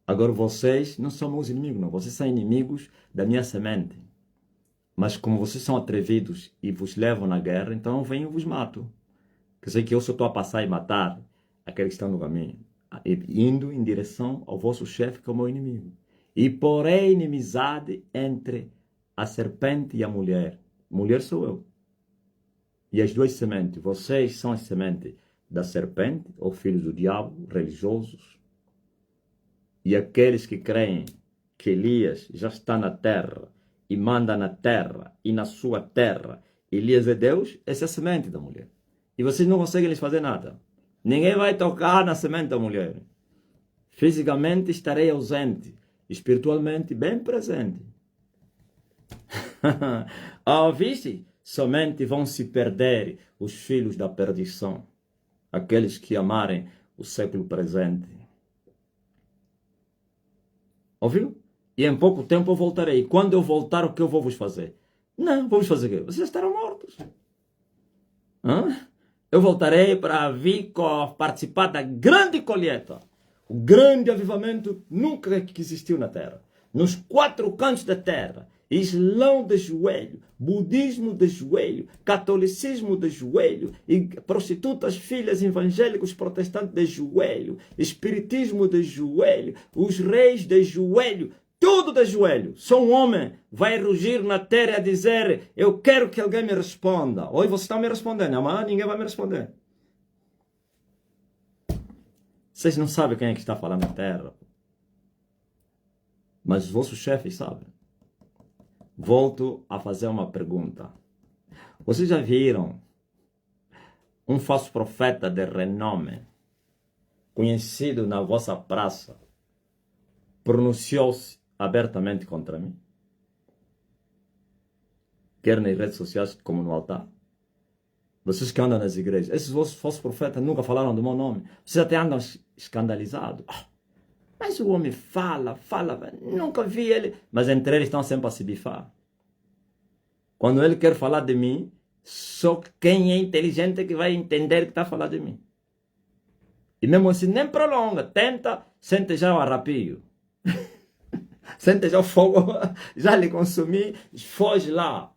Agora vocês não são meus inimigos, não. Vocês são inimigos da minha semente. Mas como vocês são atrevidos e vos levam na guerra, então eu venho e vos mato. Quer dizer que eu só estou a passar e matar aqueles que estão no caminho. Indo em direção ao vosso chefe, que é o meu inimigo. E porém inimizade entre a serpente e a mulher. Mulher sou eu. E as duas sementes. Vocês são as sementes da serpente, ou filhos do diabo, religiosos. E aqueles que creem que Elias já está na terra e manda na terra e na sua terra. Elias é Deus, essa é a semente da mulher. E vocês não conseguem lhes fazer nada. Ninguém vai tocar na semente da mulher. Fisicamente estarei ausente, espiritualmente bem presente. Viste? Somente vão se perder os filhos da perdição, aqueles que amarem o século presente. Ouviu? E em pouco tempo eu voltarei. E quando eu voltar, o que eu vou vos fazer? Não, vou vos fazer o quê? Vocês estarão mortos. Eu voltarei para vir participar da grande colheita. O grande avivamento nunca que existiu na Terra. Nos 4 cantos da Terra. Islão de joelho, budismo de joelho, catolicismo de joelho, e prostitutas, filhas evangélicos protestantes de joelho, espiritismo de joelho, os reis de joelho, tudo de joelho. Só um homem vai rugir na terra a dizer: eu quero que alguém me responda. Hoje vocês estão me respondendo, amanhã ninguém vai me responder. Vocês não sabem quem é que está falando na terra, mas os vossos chefes sabem. Volto a fazer uma pergunta. Vocês já viram um falso profeta de renome, conhecido na vossa praça, pronunciou-se abertamente contra mim? Quer nas redes sociais como no altar? Vocês que andam nas igrejas, esses vossos falsos profetas nunca falaram do meu nome. Vocês até andam escandalizados. Mas o homem fala, nunca vi ele. Mas entre eles estão sempre a se bifar. Quando ele quer falar de mim, só quem é inteligente é que vai entender que está a falar de mim. E mesmo assim, nem prolonga, tenta, sente já o arrepio. Sente já o fogo, já lhe consumi, foge lá.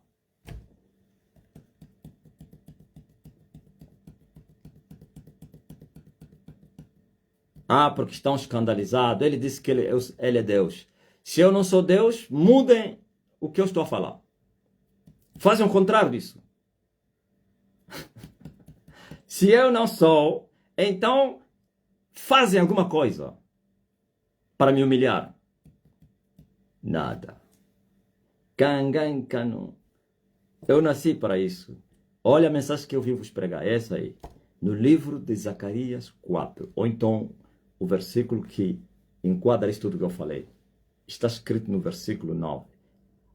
Ah, porque estão escandalizados. Ele disse que ele é Deus. Se eu não sou Deus, mudem o que eu estou a falar. Fazem o contrário disso. Se eu não sou, então fazem alguma coisa para me humilhar. Nada. Cangancano. Eu nasci para isso. Olha a mensagem que eu vim vos pregar. É essa aí. No livro de Zacarias 4. Ou então o versículo que enquadra isso tudo que eu falei. Está escrito no versículo 9.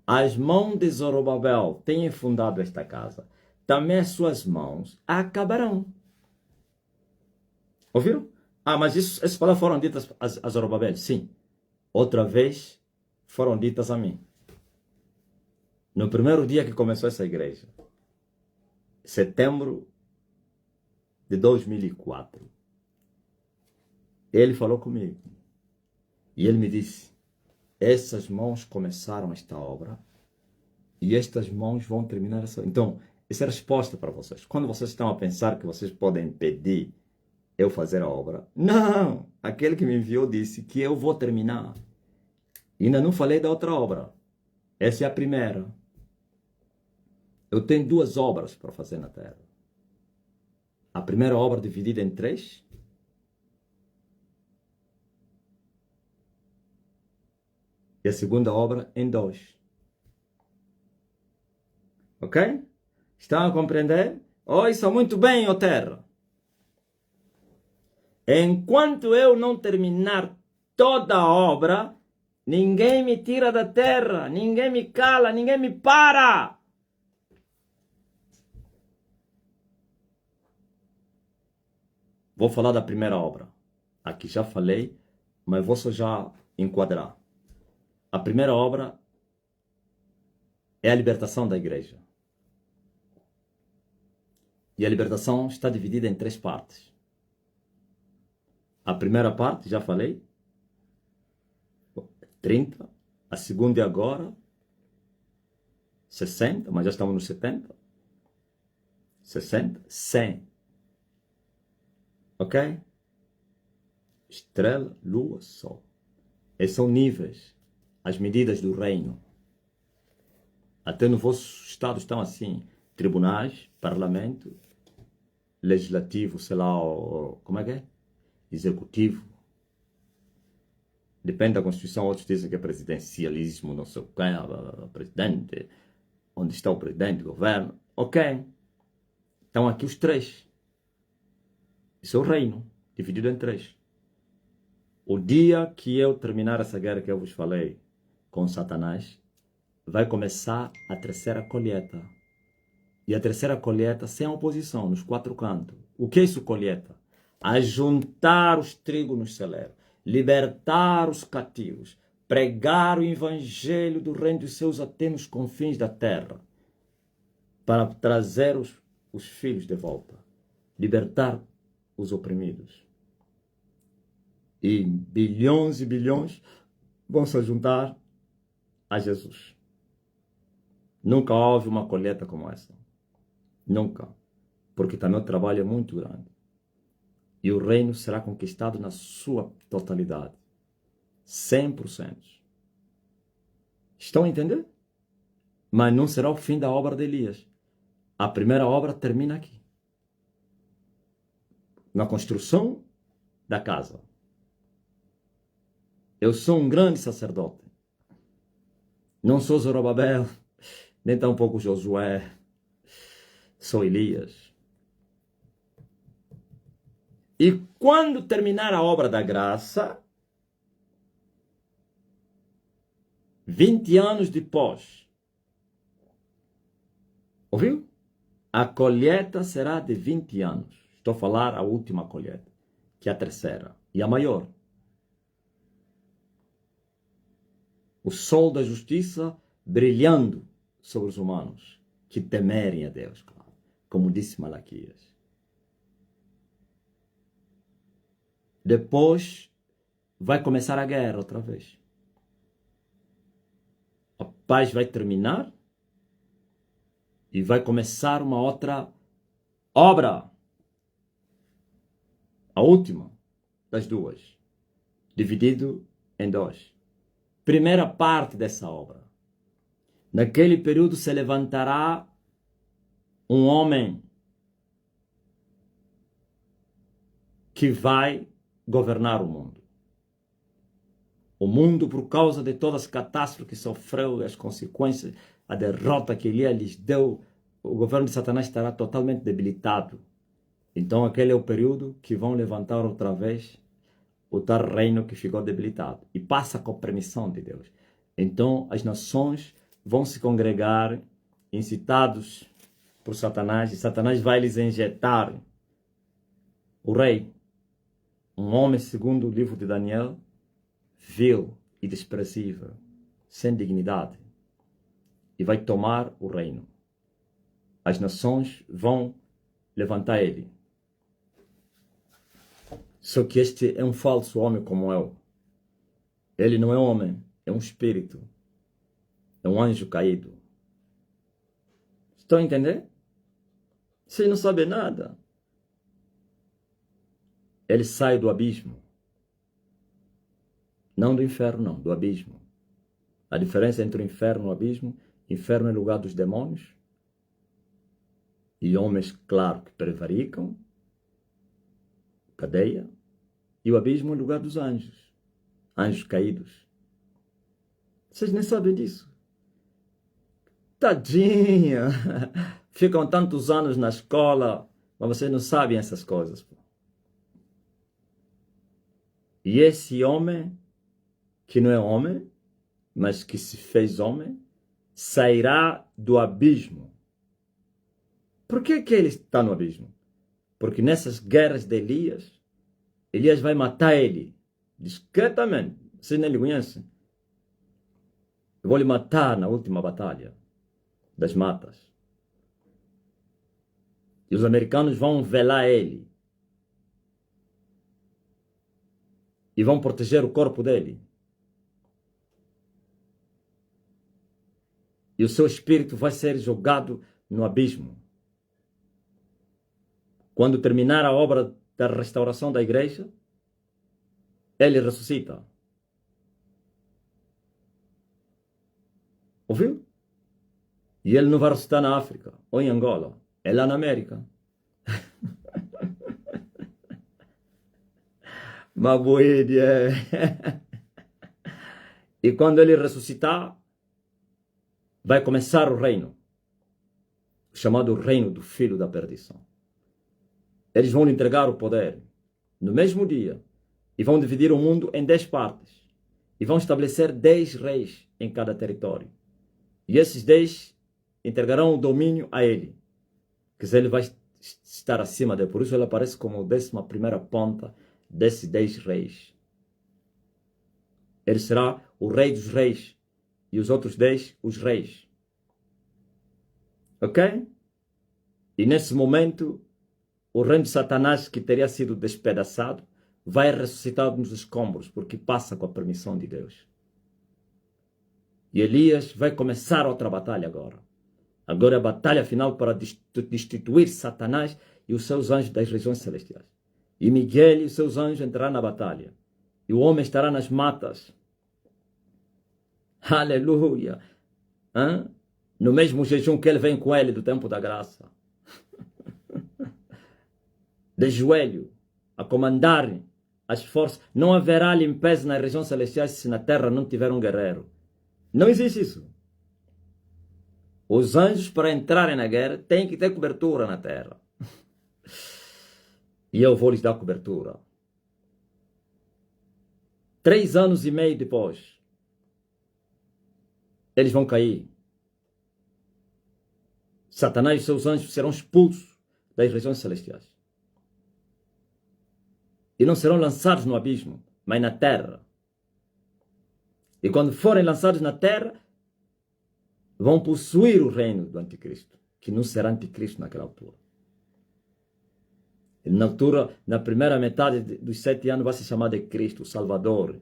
As mãos de Zorobabel têm fundado esta casa. Também as suas mãos acabarão. Ouviram? Ah, mas essas palavras foram ditas a Zorobabel? Sim. Outra vez foram ditas a mim. No primeiro dia que começou essa igreja. Setembro de 2004. Ele falou comigo. E ele me disse: essas mãos começaram esta obra e estas mãos vão terminar essa. Então, essa é a resposta para vocês. Quando vocês estão a pensar que vocês podem impedir eu fazer a obra, não! Aquele que me enviou disse que eu vou terminar. E ainda não falei da outra obra. Essa é a primeira. Eu tenho 2 obras para fazer na terra. A primeira obra dividida em 3. E a segunda obra em 2. Ok? Estão a compreender? Ouçam muito bem, ó terra. Enquanto eu não terminar toda a obra, ninguém me tira da terra, ninguém me cala, ninguém me para. Vou falar da primeira obra. Aqui já falei, mas vou só já enquadrar. A primeira obra é a libertação da igreja. E a libertação está dividida em 3 partes. A primeira parte, já falei, 30. A segunda é agora, 60, mas já estamos nos 70. 60, 100. Ok? Estrela, lua, sol. Esses são níveis, as medidas do reino. Até no vosso estado estão assim: tribunais, parlamento, legislativo, sei lá, como é que é? Executivo. Depende da Constituição, outros dizem que é presidencialismo, não sei o que, presidente, onde está o presidente, o governo. Ok. Então aqui os 3. Isso é o reino, dividido em 3. O dia que eu terminar essa guerra que eu vos falei com Satanás, vai começar a terceira colheita. E a terceira colheita sem oposição, nos 4 cantos. O que é isso, colheita? Ajuntar os trigos nos celeiros, libertar os cativos, pregar o evangelho do reino dos seus até nos confins da terra, para trazer os filhos de volta, libertar os oprimidos. E bilhões vão se juntar a Jesus. Nunca houve uma colheita como essa. Nunca. Porque também o trabalho é muito grande. E o reino será conquistado na sua totalidade. 100%. Estão a entender? Mas não será o fim da obra de Elias. A primeira obra termina aqui. Na construção da casa. Eu sou um grande sacerdote. Não sou Zorobabel, nem tampouco Josué. Sou Elias. E quando terminar a obra da graça, 20 anos depois, ouviu? A colheita será de 20 anos. Estou a falar a última colheita, que é a terceira e a maior. O sol da justiça brilhando sobre os humanos que temerem a Deus, claro, como disse Malaquias. Depois vai começar a guerra outra vez. A paz vai terminar e vai começar uma outra obra. A última. das duas, dividido em dois. Primeira parte dessa obra. Naquele período se levantará um homem que vai governar o mundo. O mundo, por causa de todas as catástrofes que sofreu, as consequências, a derrota que Elias lhes deu, o governo de Satanás estará totalmente debilitado. Então aquele é o período que vão levantar outra vez o tal reino que ficou debilitado. E passa com a permissão de Deus. Então as nações vão se congregar, incitados por Satanás, e Satanás vai lhes injetar o rei, um homem segundo o livro de Daniel, vil e desprezível, sem dignidade, e vai tomar o reino. As nações vão levantar ele. Só que este é um falso homem como eu. Ele não é homem, é um espírito. É um anjo caído. Estão a entender? Vocês não sabem nada. Ele sai do abismo. Não do inferno, não, do abismo. A diferença entre o inferno e o abismo: inferno é o lugar dos demônios e homens, claro, que prevaricam, cadeia, e o abismo é o lugar dos anjos, anjos caídos. Vocês nem sabem disso. Tadinha! Ficam tantos anos na escola, mas vocês não sabem essas coisas. Pô. E esse homem, que não é homem, mas que se fez homem, sairá do abismo. Por que ele está no abismo? Porque nessas guerras de Elias, Elias vai matar ele, discretamente. Vocês nem lhe conhecem. Eu vou lhe matar na última batalha das matas. E os americanos vão velar ele. E vão proteger o corpo dele. E o seu espírito vai ser jogado no abismo. Quando terminar a obra da restauração da igreja, ele ressuscita. Ouviu? E ele não vai ressuscitar na África ou em Angola. É lá na América. Mabuíde. E quando ele ressuscitar, vai começar o reino. Chamado reino do filho da perdição. Eles vão lhe entregar o poder no mesmo dia. E vão dividir o mundo em 10 partes. E vão estabelecer 10 reis em cada território. E esses 10 entregarão o domínio a ele. Quer dizer, ele vai estar acima dele. Por isso ele aparece como a 11ª ponta desses 10 reis. Ele será o rei dos reis. E os outros 10, os reis. Ok? E nesse momento, o reino de Satanás, que teria sido despedaçado, vai ressuscitar nos escombros, porque passa com a permissão de Deus. E Elias vai começar outra batalha agora. Agora é a batalha final para destituir Satanás e os seus anjos das regiões celestiais. E Miguel e os seus anjos entrarão na batalha. E o homem estará nas matas. Aleluia! Hã? No mesmo jejum que ele vem com ele do tempo da graça. De joelho, a comandar as forças. Não haverá limpeza nas regiões celestiais se na terra não tiver um guerreiro. Não existe isso. Os anjos, para entrarem na guerra, têm que ter cobertura na terra. E eu vou lhes dar cobertura. 3 anos e meio depois, eles vão cair. Satanás e seus anjos serão expulsos das regiões celestiais. E não serão lançados no abismo, mas na terra. E quando forem lançados na terra, vão possuir o reino do anticristo, que não será anticristo naquela altura. Ele, na altura, na primeira metade dos 7 anos, vai se chamar de Cristo, o Salvador.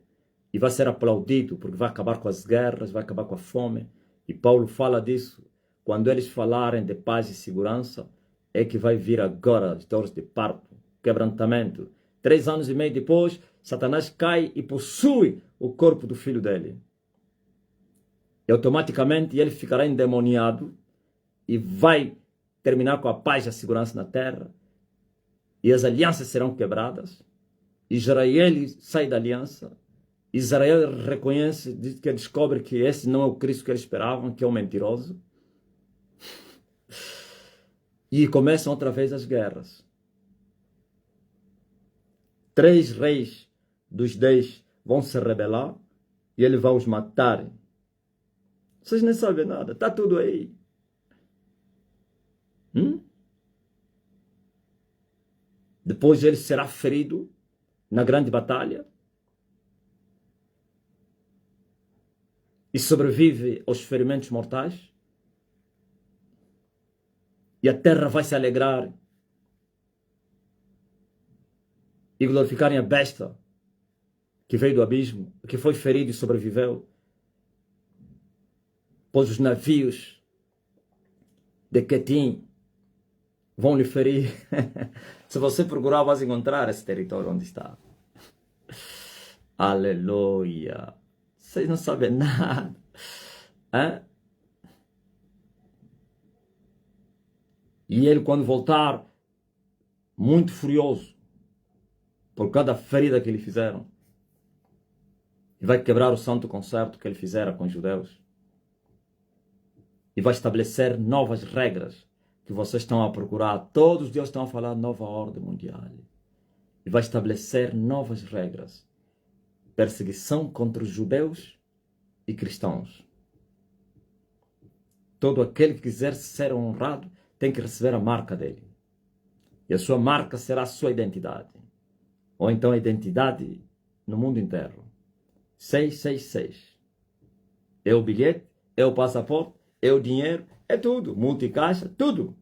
E vai ser aplaudido, porque vai acabar com as guerras, vai acabar com a fome. E Paulo fala disso. Quando eles falarem de paz e segurança, é que vai vir agora as dores de parto, quebrantamento, 3 anos e meio depois, Satanás cai e possui o corpo do filho dele. E automaticamente ele ficará endemoniado e vai terminar com a paz e a segurança na terra. E as alianças serão quebradas. Israel sai da aliança. Israel reconhece, que descobre que esse não é o Cristo que eles esperavam, que é um mentiroso. E começam outra vez as guerras. 3 reis dos 10 vão se rebelar e ele vai os matar. Vocês nem sabem nada, está tudo aí. Depois ele será ferido na grande batalha e sobrevive aos ferimentos mortais. E a terra vai se alegrar e glorificarem a besta que veio do abismo, que foi ferido e sobreviveu. Pois os navios de Quetim vão lhe ferir. Se você procurar, vai encontrar esse território onde está. Aleluia. Vocês não sabem nada. E ele, quando voltar, muito furioso, por cada ferida que lhe fizeram, vai quebrar o santo concerto que ele fizera com os judeus. E vai estabelecer novas regras que vocês estão a procurar. Todos os dias estão a falar nova ordem mundial. E vai estabelecer novas regras. Perseguição contra os judeus e cristãos. Todo aquele que quiser ser honrado tem que receber a marca dele. E a sua marca será a sua identidade. Ou então a identidade no mundo inteiro. 666. É o bilhete, é o passaporte, é o dinheiro, é tudo. Multicaixa, tudo.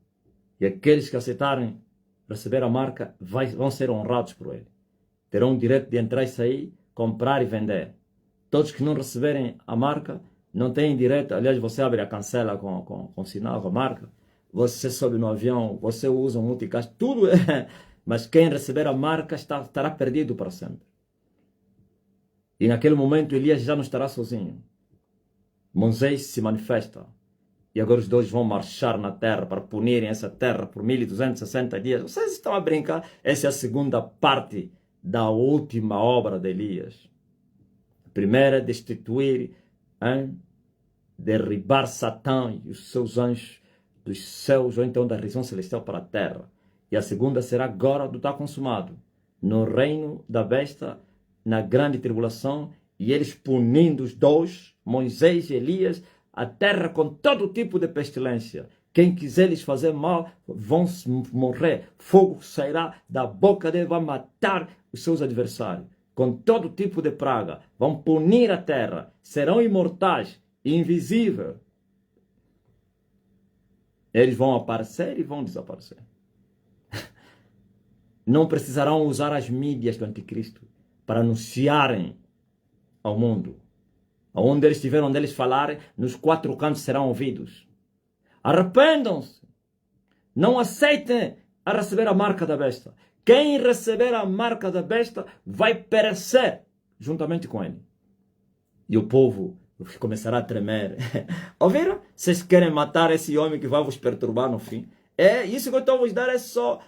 E aqueles que aceitarem receber a marca vão ser honrados por ele. Terão o direito de entrar e sair, comprar e vender. Todos que não receberem a marca não têm direito. Aliás, você abre a cancela com sinal, com a marca. Você sobe no avião, você usa um multicaixa, tudo é. Mas quem receber a marca estará perdido para sempre. E naquele momento Elias já não estará sozinho. Moisés se manifesta. E agora os dois vão marchar na terra para punirem essa terra por 1260 dias. Vocês estão a brincar? Essa é a segunda parte da última obra de Elias. A primeira é destituir, derribar Satã e os seus anjos dos céus, ou então da região celestial para a terra. E a segunda será agora do estar consumado. No reino da besta, na grande tribulação, e eles punindo os dois, Moisés e Elias, a terra com todo tipo de pestilência. Quem quiser lhes fazer mal, vão morrer. Fogo sairá da boca deles, vai matar os seus adversários. Com todo tipo de praga. Vão punir a terra. Serão imortais, invisíveis. Eles vão aparecer e vão desaparecer. Não precisarão usar as mídias do anticristo para anunciarem ao mundo. Onde eles estiverem, onde eles falarem, nos 4 cantos serão ouvidos. Arrependam-se. Não aceitem a receber a marca da besta. Quem receber a marca da besta vai perecer juntamente com ele. E o povo começará a tremer. Ouviram? Vocês querem matar esse homem que vai vos perturbar no fim? É isso que eu estou a vos dar, é só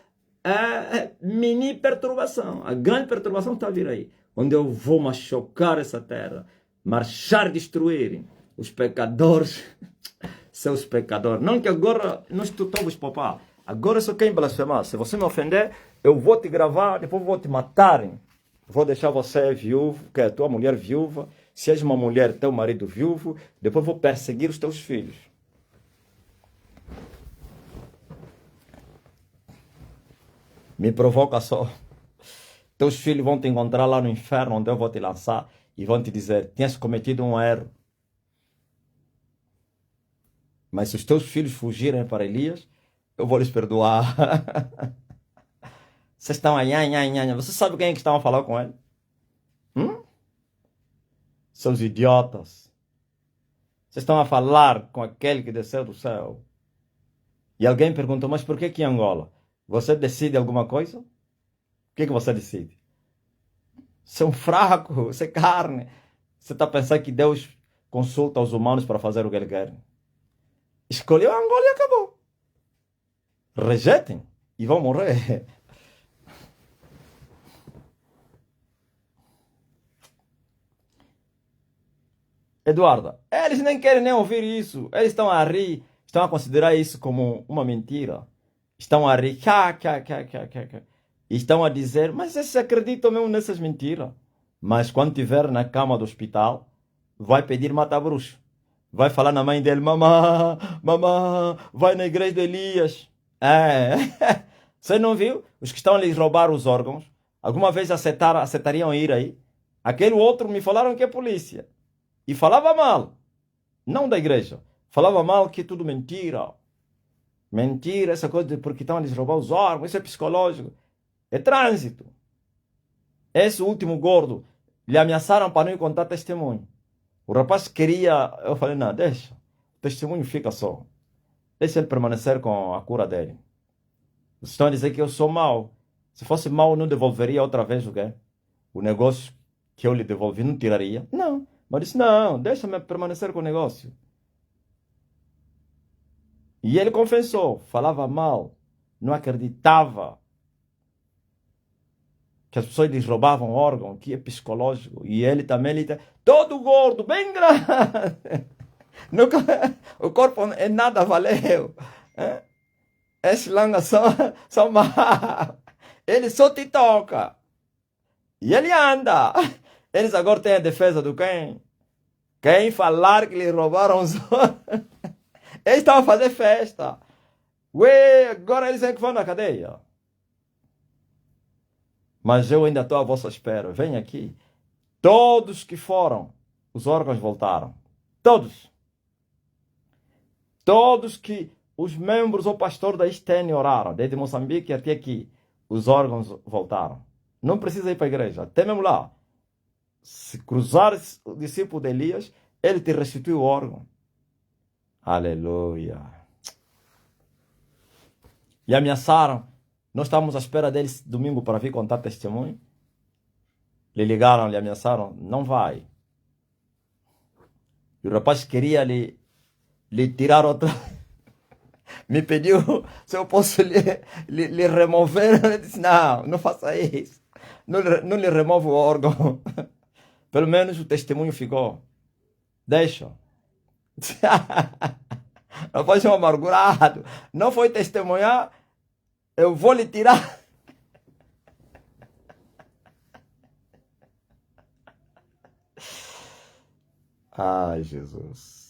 mini perturbação. A grande perturbação está a vir aí. Onde eu vou machucar essa terra. Marchar, destruir os pecadores. Seus pecadores. Não que agora não estou a vos poupar. Agora só quem blasfemar. Se você me ofender, eu vou te gravar, depois vou te matar. Vou deixar você viúvo, que é a tua mulher viúva. Se és uma mulher, teu marido viúvo. Depois vou perseguir os teus filhos. Me provoca só. Teus filhos vão te encontrar lá no inferno, onde eu vou te lançar. E vão te dizer, tinhas cometido um erro. Mas se os teus filhos fugirem para Elias, eu vou lhes perdoar. Vocês estão aí, você sabe quem é que estão a falar com ele? Seus idiotas. Vocês estão a falar com aquele que desceu do céu. E alguém perguntou, mas por que em Angola? Você decide alguma coisa? O que você decide? Você é um fraco, você é carne. Você está pensando que Deus consulta os humanos para fazer o que ele quer? Escolheu a Angola e acabou. Rejeitem e vão morrer. Eduardo, eles nem querem nem ouvir isso. Eles estão a rir, estão a considerar isso como uma mentira. Estão a rir, e estão a dizer, mas vocês acreditam mesmo nessas mentiras? Mas quando estiver na cama do hospital, vai pedir mata-bruxo. Vai falar na mãe dele, mamã, mamã, vai na igreja de Elias. É, você não viu? Os que estão a lhes roubar os órgãos, alguma vez aceitariam ir aí? Aquele outro me falaram que é polícia. E falava mal, não da igreja. Falava mal que é tudo mentira. Mentira, essa coisa de porque estão a lhes roubar os órgãos, isso é psicológico. É trânsito. Esse último gordo, lhe ameaçaram para não ir contar testemunho. O rapaz queria, eu falei, não, deixa. O testemunho fica só. Deixa ele permanecer com a cura dele. Vocês estão a dizer que eu sou mau. Se fosse mau, não devolveria outra vez o quê? O negócio que eu lhe devolvi, não tiraria? Não. Mas disse, não, deixa-me permanecer com o negócio. E ele confessou, falava mal, não acreditava que as pessoas lhes roubavam órgão, que é psicológico. E ele também, todo gordo, bem grande. Nunca, o corpo é nada valeu. Esses langas são mal. Ele só te toca. E ele anda. Eles agora têm a defesa do quem? Quem falar que lhe roubaram os órgãos. Eles estavam a fazer festa. Ué, agora eles é que vão na cadeia. Mas eu ainda estou à vossa espera. Vem aqui. Todos que foram, os órgãos voltaram. Todos. Todos que os membros ou pastor da Estene oraram, desde Moçambique até aqui, os órgãos voltaram. Não precisa ir para a igreja. Até mesmo lá. Se cruzar o discípulo de Elias, ele te restitui o órgão. Aleluia. E ameaçaram. Nós estávamos à espera deles domingo para vir contar testemunho. Lhe ligaram, lhe ameaçaram. Não vai. E o rapaz queria lhe tirar outra. Me pediu se eu posso lhe remover. Ele disse, não, não faça isso. Não lhe remova o órgão. Pelo menos o testemunho ficou. Deixa. Não foi um amargurado. Não foi testemunhar. Eu vou lhe tirar. Ai, Jesus.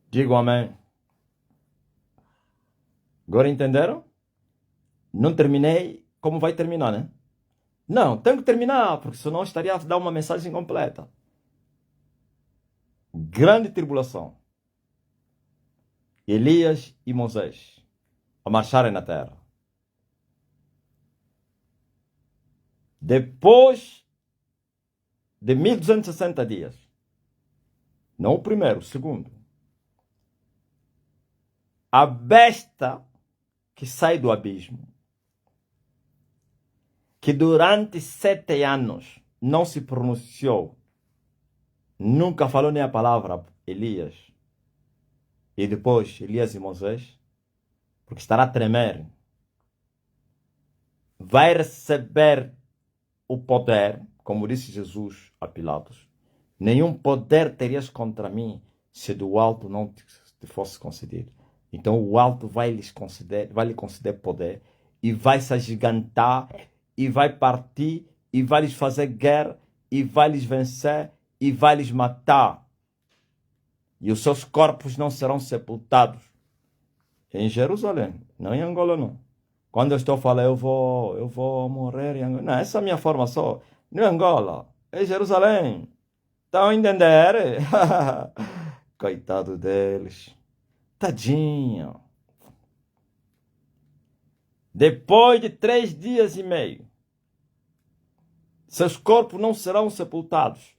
Digo amém. Agora entenderam? Não terminei como vai terminar, né? Não, tenho que terminar, porque senão estaria a dar uma mensagem completa. Grande tribulação. Elias e Moisés a marcharem na terra. Depois de 1260 dias. Não o primeiro, o segundo. A besta que sai do abismo, que durante 7 anos não se pronunciou, nunca falou nem a palavra Elias, e depois Elias e Moisés, porque estará a tremer, vai receber o poder, como disse Jesus a Pilatos. Nenhum poder terias contra mim se do alto não te fosse concedido. Então o alto vai lhe conceder poder e vai se agigantar e vai partir e vai lhes fazer guerra e vai lhes vencer e vai lhes matar. E os seus corpos não serão sepultados em Jerusalém, não em Angola não. Quando eu estou falando eu vou morrer em Angola. Não, essa é a minha forma só. Não é Angola, é Jerusalém. Estão a entender? Coitado deles. Tadinho. Depois de 3 dias e meio, seus corpos não serão sepultados,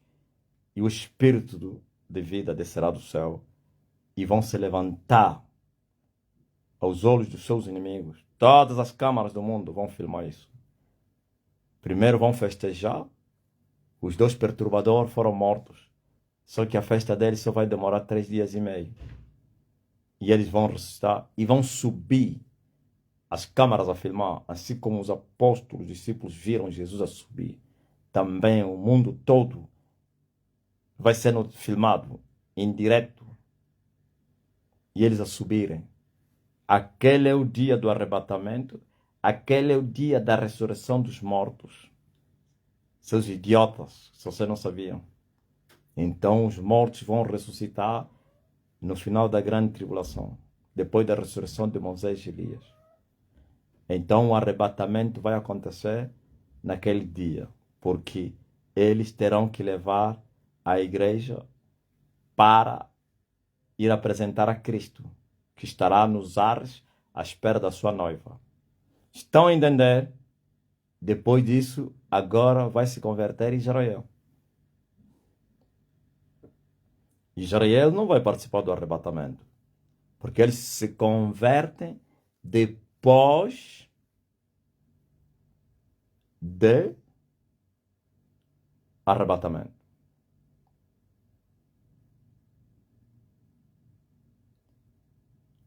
e o Espírito de vida descerá do céu, e vão se levantar aos olhos dos seus inimigos. Todas as câmaras do mundo vão filmar isso. Primeiro vão festejar. Os 2 perturbadores foram mortos. Só que a festa deles só vai demorar 3 dias e meio. E eles vão ressuscitar e vão subir as câmaras a filmar. Assim como os apóstolos, os discípulos viram Jesus a subir. Também o mundo todo vai sendo filmado em direto. E eles a subirem. Aquele é o dia do arrebatamento. Aquele é o dia da ressurreição dos mortos. Seus idiotas, se vocês não sabiam. Então os mortos vão ressuscitar no final da grande tribulação, depois da ressurreição de Moisés e Elias. Então o arrebatamento vai acontecer naquele dia, porque eles terão que levar a igreja para ir apresentar a Cristo, que estará nos ares à espera da sua noiva. Estão a entender? Depois disso, agora vai se converter Israel. Israel não vai participar do arrebatamento, porque eles se convertem depois do arrebatamento.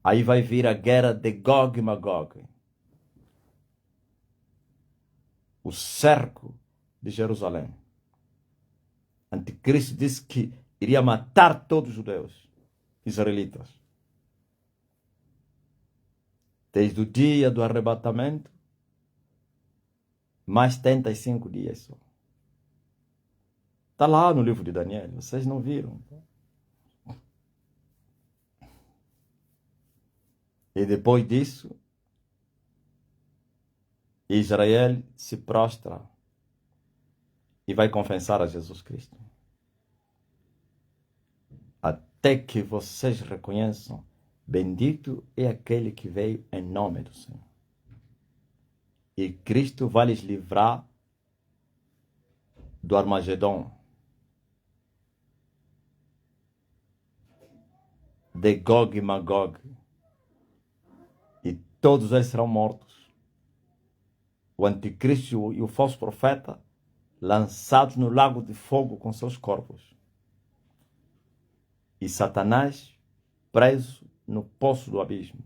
Aí vai vir a guerra de Gog e Magog. O cerco de Jerusalém. Anticristo disse que iria matar todos os judeus, israelitas. Desde o dia do arrebatamento, mais 75 dias só. Está lá no livro de Daniel, vocês não viram. E depois disso, Israel se prostra e vai confessar a Jesus Cristo. Até que vocês reconheçam, bendito é aquele que veio em nome do Senhor. E Cristo vai lhes livrar do Armagedon, de Gog e Magog. E todos eles serão mortos. O anticristo e o falso profeta lançados no lago de fogo com seus corpos. E Satanás preso no poço do abismo.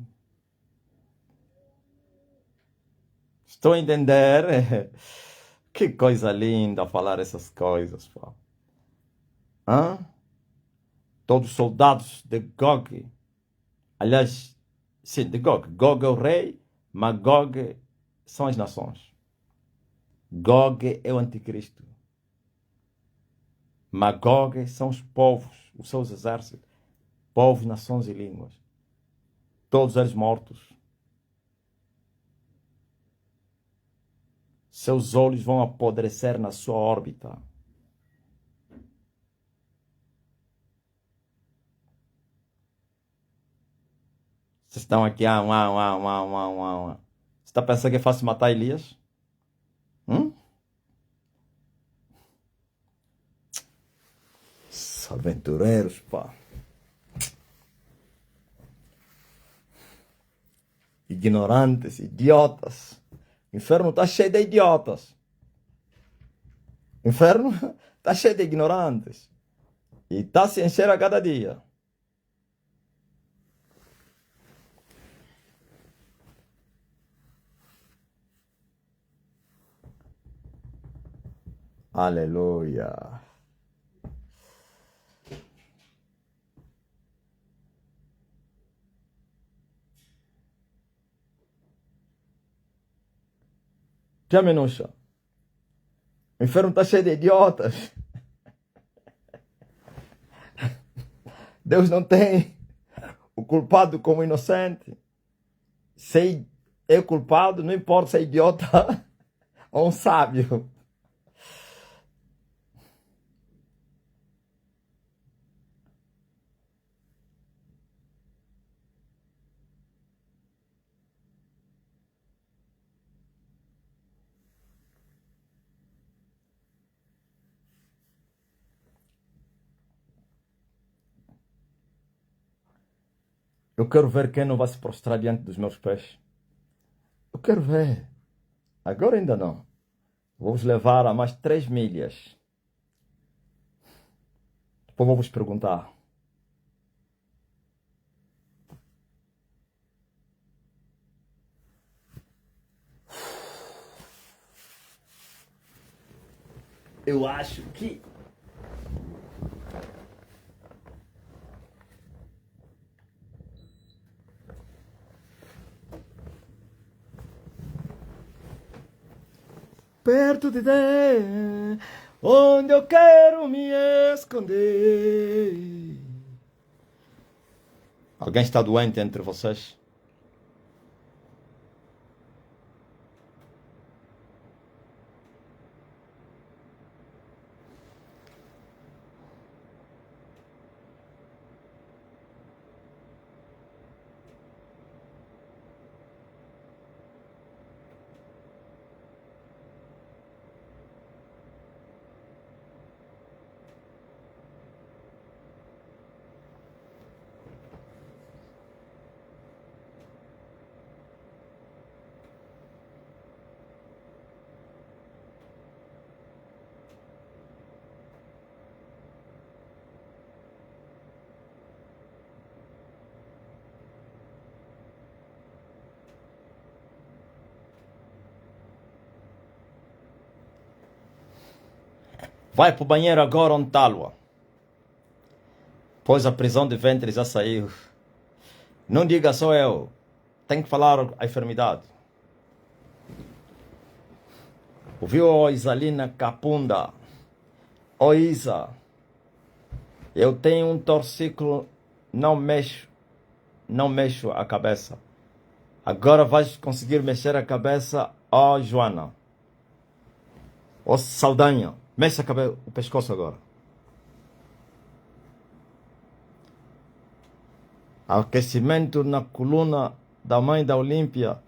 Estou a entender? Que coisa linda falar essas coisas, pô. Hã? Todos os soldados de Gog. Aliás, sim, de Gog. Gog é o rei, Magog são as nações. Gog é o anticristo. Magog são os povos, os seus exércitos. Povos, nações e línguas. Todos eles mortos. Seus olhos vão apodrecer na sua órbita. Vocês estão aqui, Você está pensando que é fácil matar Elias? Aventureiros, pá. Ignorantes, idiotas. O inferno está cheio de idiotas. O inferno está cheio de ignorantes. E está se encher a cada dia. Aleluia. Já menosha. O inferno está cheio de idiotas. Deus não tem o culpado como inocente. Se é culpado, não importa se é idiota ou um sábio. Eu quero ver quem não vai se prostrar diante dos meus pés. Eu quero ver. Agora ainda não. Vou-vos levar a mais 3 milhas. Depois vou-vos perguntar. Eu acho que... perto de Deus, onde eu quero me esconder. Alguém está doente entre vocês? Vai pro banheiro agora, onde tá, Lua? Pois a prisão de ventre já saiu. Não diga só eu. Tem que falar a enfermidade. Ouviu, ó Isalina Capunda? Ó Isa, eu tenho um torcículo, não mexo a cabeça. Agora vais conseguir mexer a cabeça, ó Joana. Ó Saldanha, mexe o pescoço agora. Aquecimento na coluna da mãe da Olímpia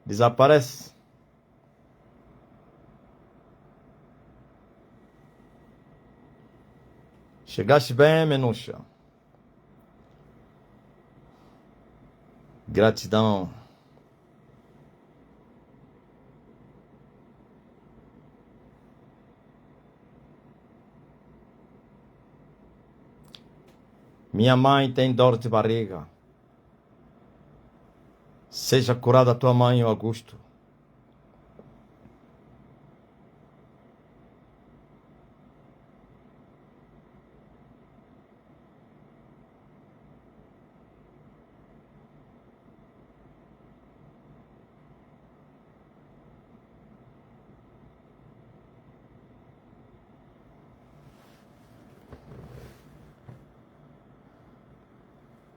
desaparece. Chegaste bem, Menucha. Gratidão. Minha mãe tem dor de barriga. Seja curada a tua mãe, Augusto.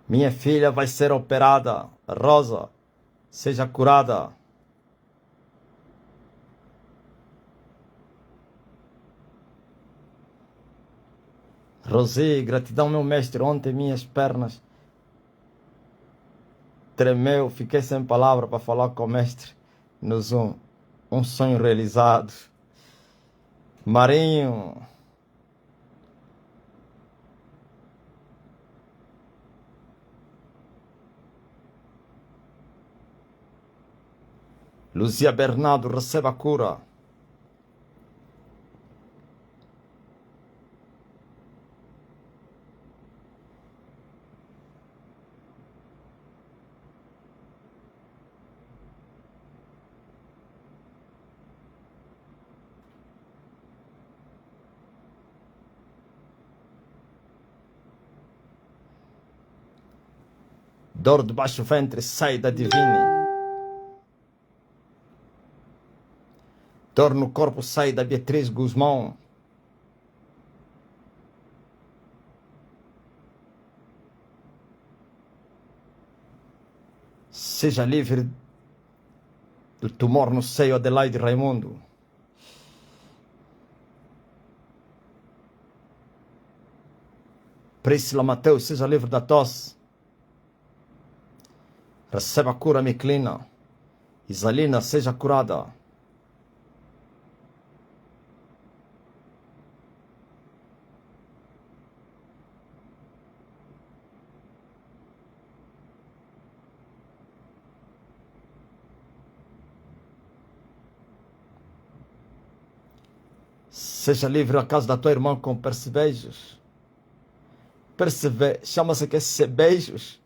Minha filha vai ser operada. Rosa, seja curada. Rosi, gratidão, meu mestre. Ontem minhas pernas tremeu. Fiquei sem palavra para falar com o mestre no Zoom. Um sonho realizado. Marinho. Luzia Bernardo, receba a cura. Dor de baixo ventre, sai da Divine. Dor no corpo, sai da Beatriz Guzmão. Seja livre do tumor no seio, Adelaide Raimundo. Priscila Mateus, seja livre da tosse. Receba a cura, Miclina. Isalina, seja curada. Seja livre a casa da tua irmã com percebejos. Chama-se que é beijos.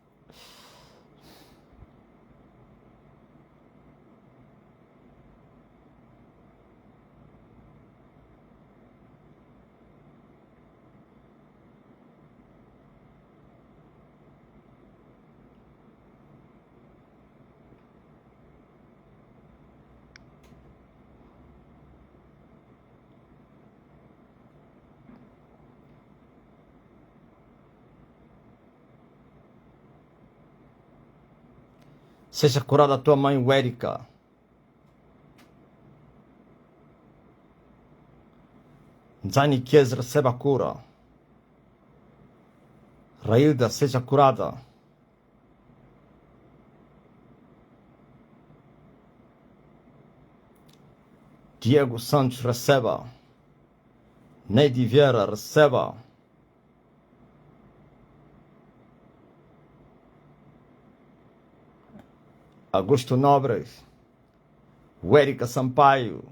Seja curada a tua mãe Érica. Zani Kies receba a cura. Railda, seja curada. Diego Santos, receba. Neide Vieira, receba. Augusto Nobres. Érica Sampaio.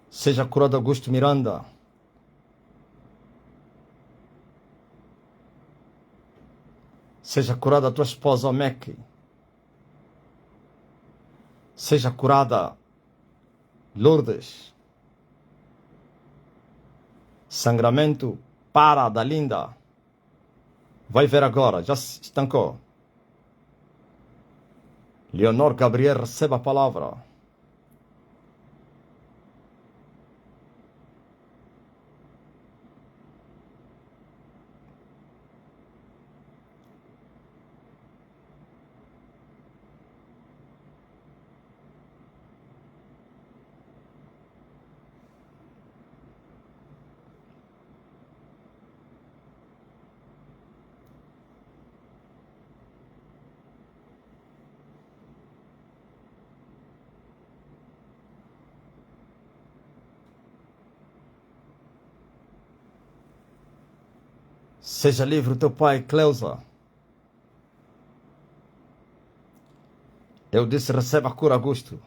Seja curado Augusto Miranda. Seja curada a tua esposa Omek. Seja curada Lourdes. Sangramento para da linda. Vai ver agora, já se estancou. Leonor Gabriel, receba a palavra. Seja livre o teu pai, Cleusa. Eu disse, receba a cura, Augusto.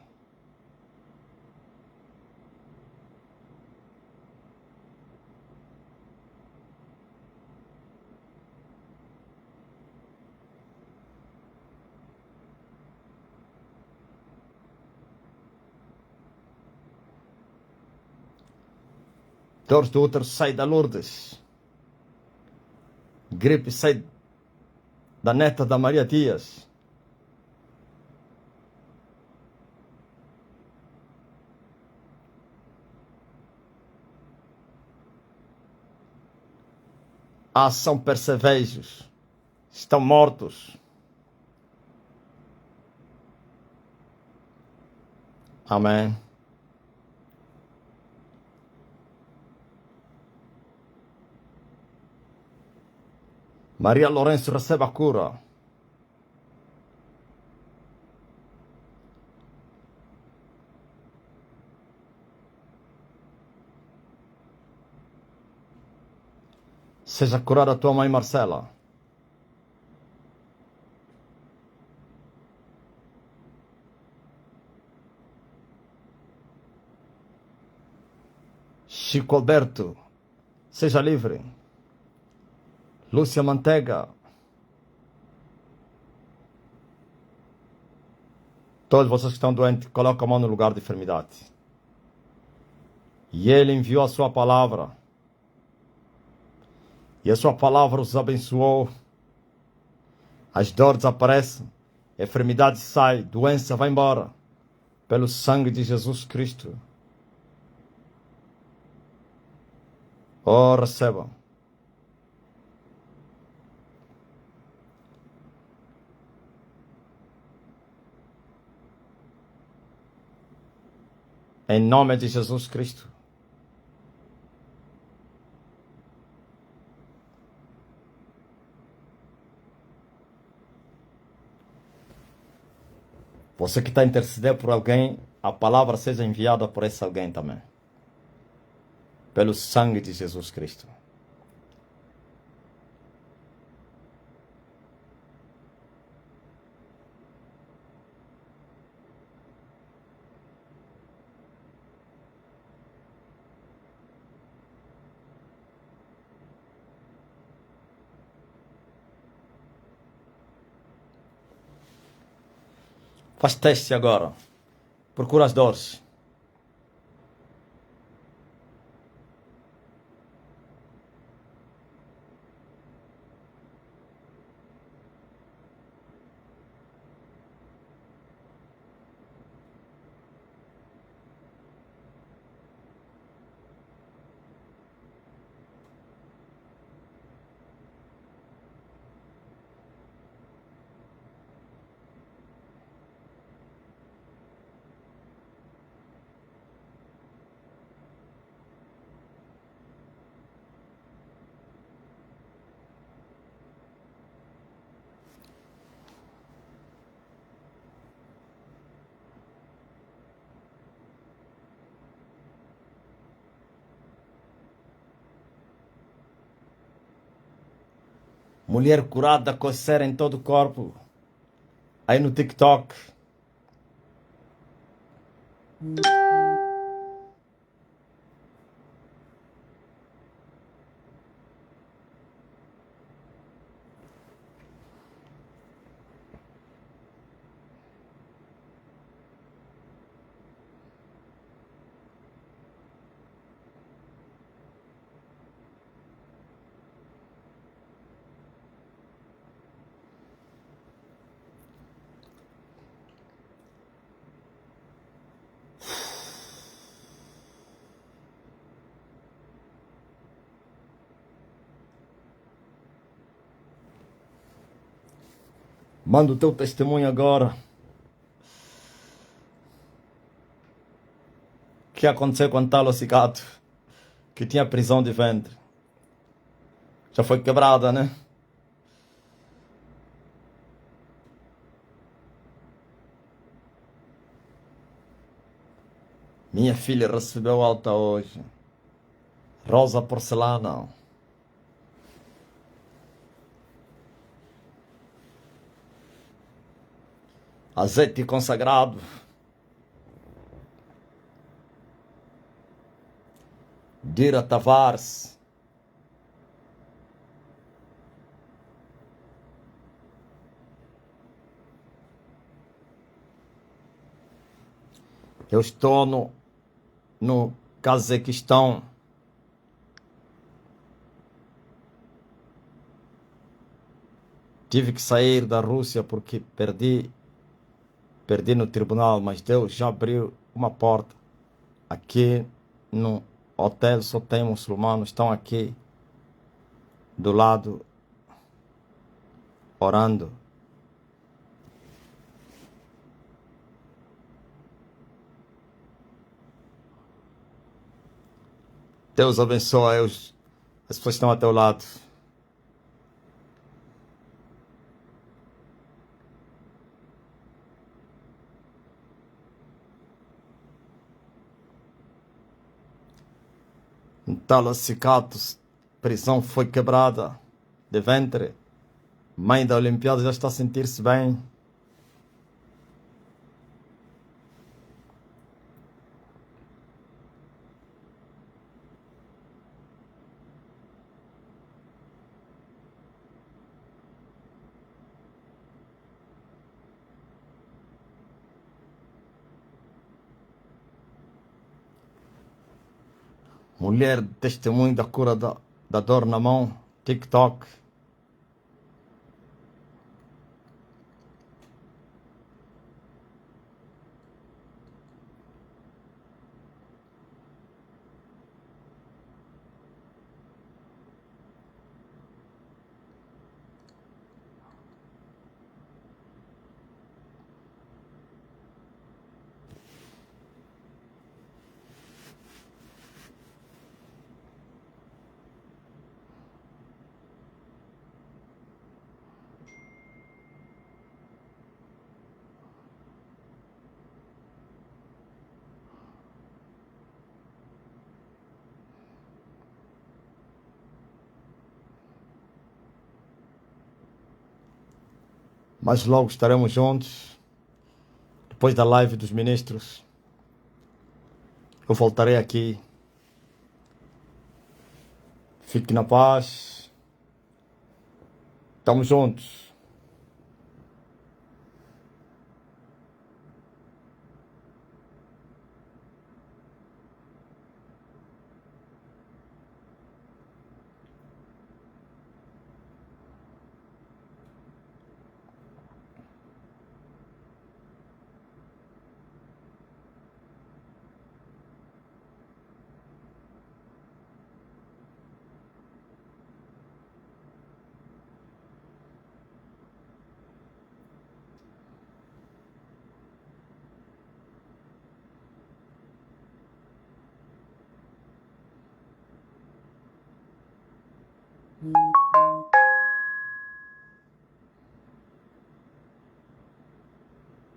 Dores do útero, sai da Lourdes. Gripe, sai da neta da Maria Dias. São percevejos. Estão mortos. Amém. Maria Lourenço, receba a cura. Seja curada a tua mãe Marcela. Chico Alberto, seja livre. Lúcia Manteiga. Todos vocês que estão doentes, colocam a mão no lugar de enfermidade. E Ele enviou a sua palavra. E a sua palavra os abençoou. As dores desaparecem. A enfermidade sai. Doença vai embora. Pelo sangue de Jesus Cristo. Oh, recebam. Em nome de Jesus Cristo. Você que está a interceder por alguém, a palavra seja enviada por esse alguém também. Pelo sangue de Jesus Cristo. Faz teste agora. Procura as dores. Mulher curada, coceira em todo o corpo. Aí no TikTok. Manda o teu testemunho agora. O que aconteceu com Talo Cicato, que tinha prisão de ventre? Já foi quebrada, né? Minha filha recebeu alta hoje. Rosa Porcelana. Azeite consagrado. Dira Tavares. Eu estou no Cazaquistão. Tive que sair da Rússia porque perdi no tribunal, mas Deus já abriu uma porta. Aqui no hotel só tem muçulmanos, estão aqui do lado orando. Deus abençoe as pessoas que estão ao teu lado. Talo Cicato, prisão foi quebrada de ventre. Mãe da Olimpíada já está a sentir-se bem. Mulher testemunho da cura da dor na mão. TikTok. Mas logo estaremos juntos. Depois da live dos ministros, eu voltarei aqui. Fique na paz. Estamos juntos.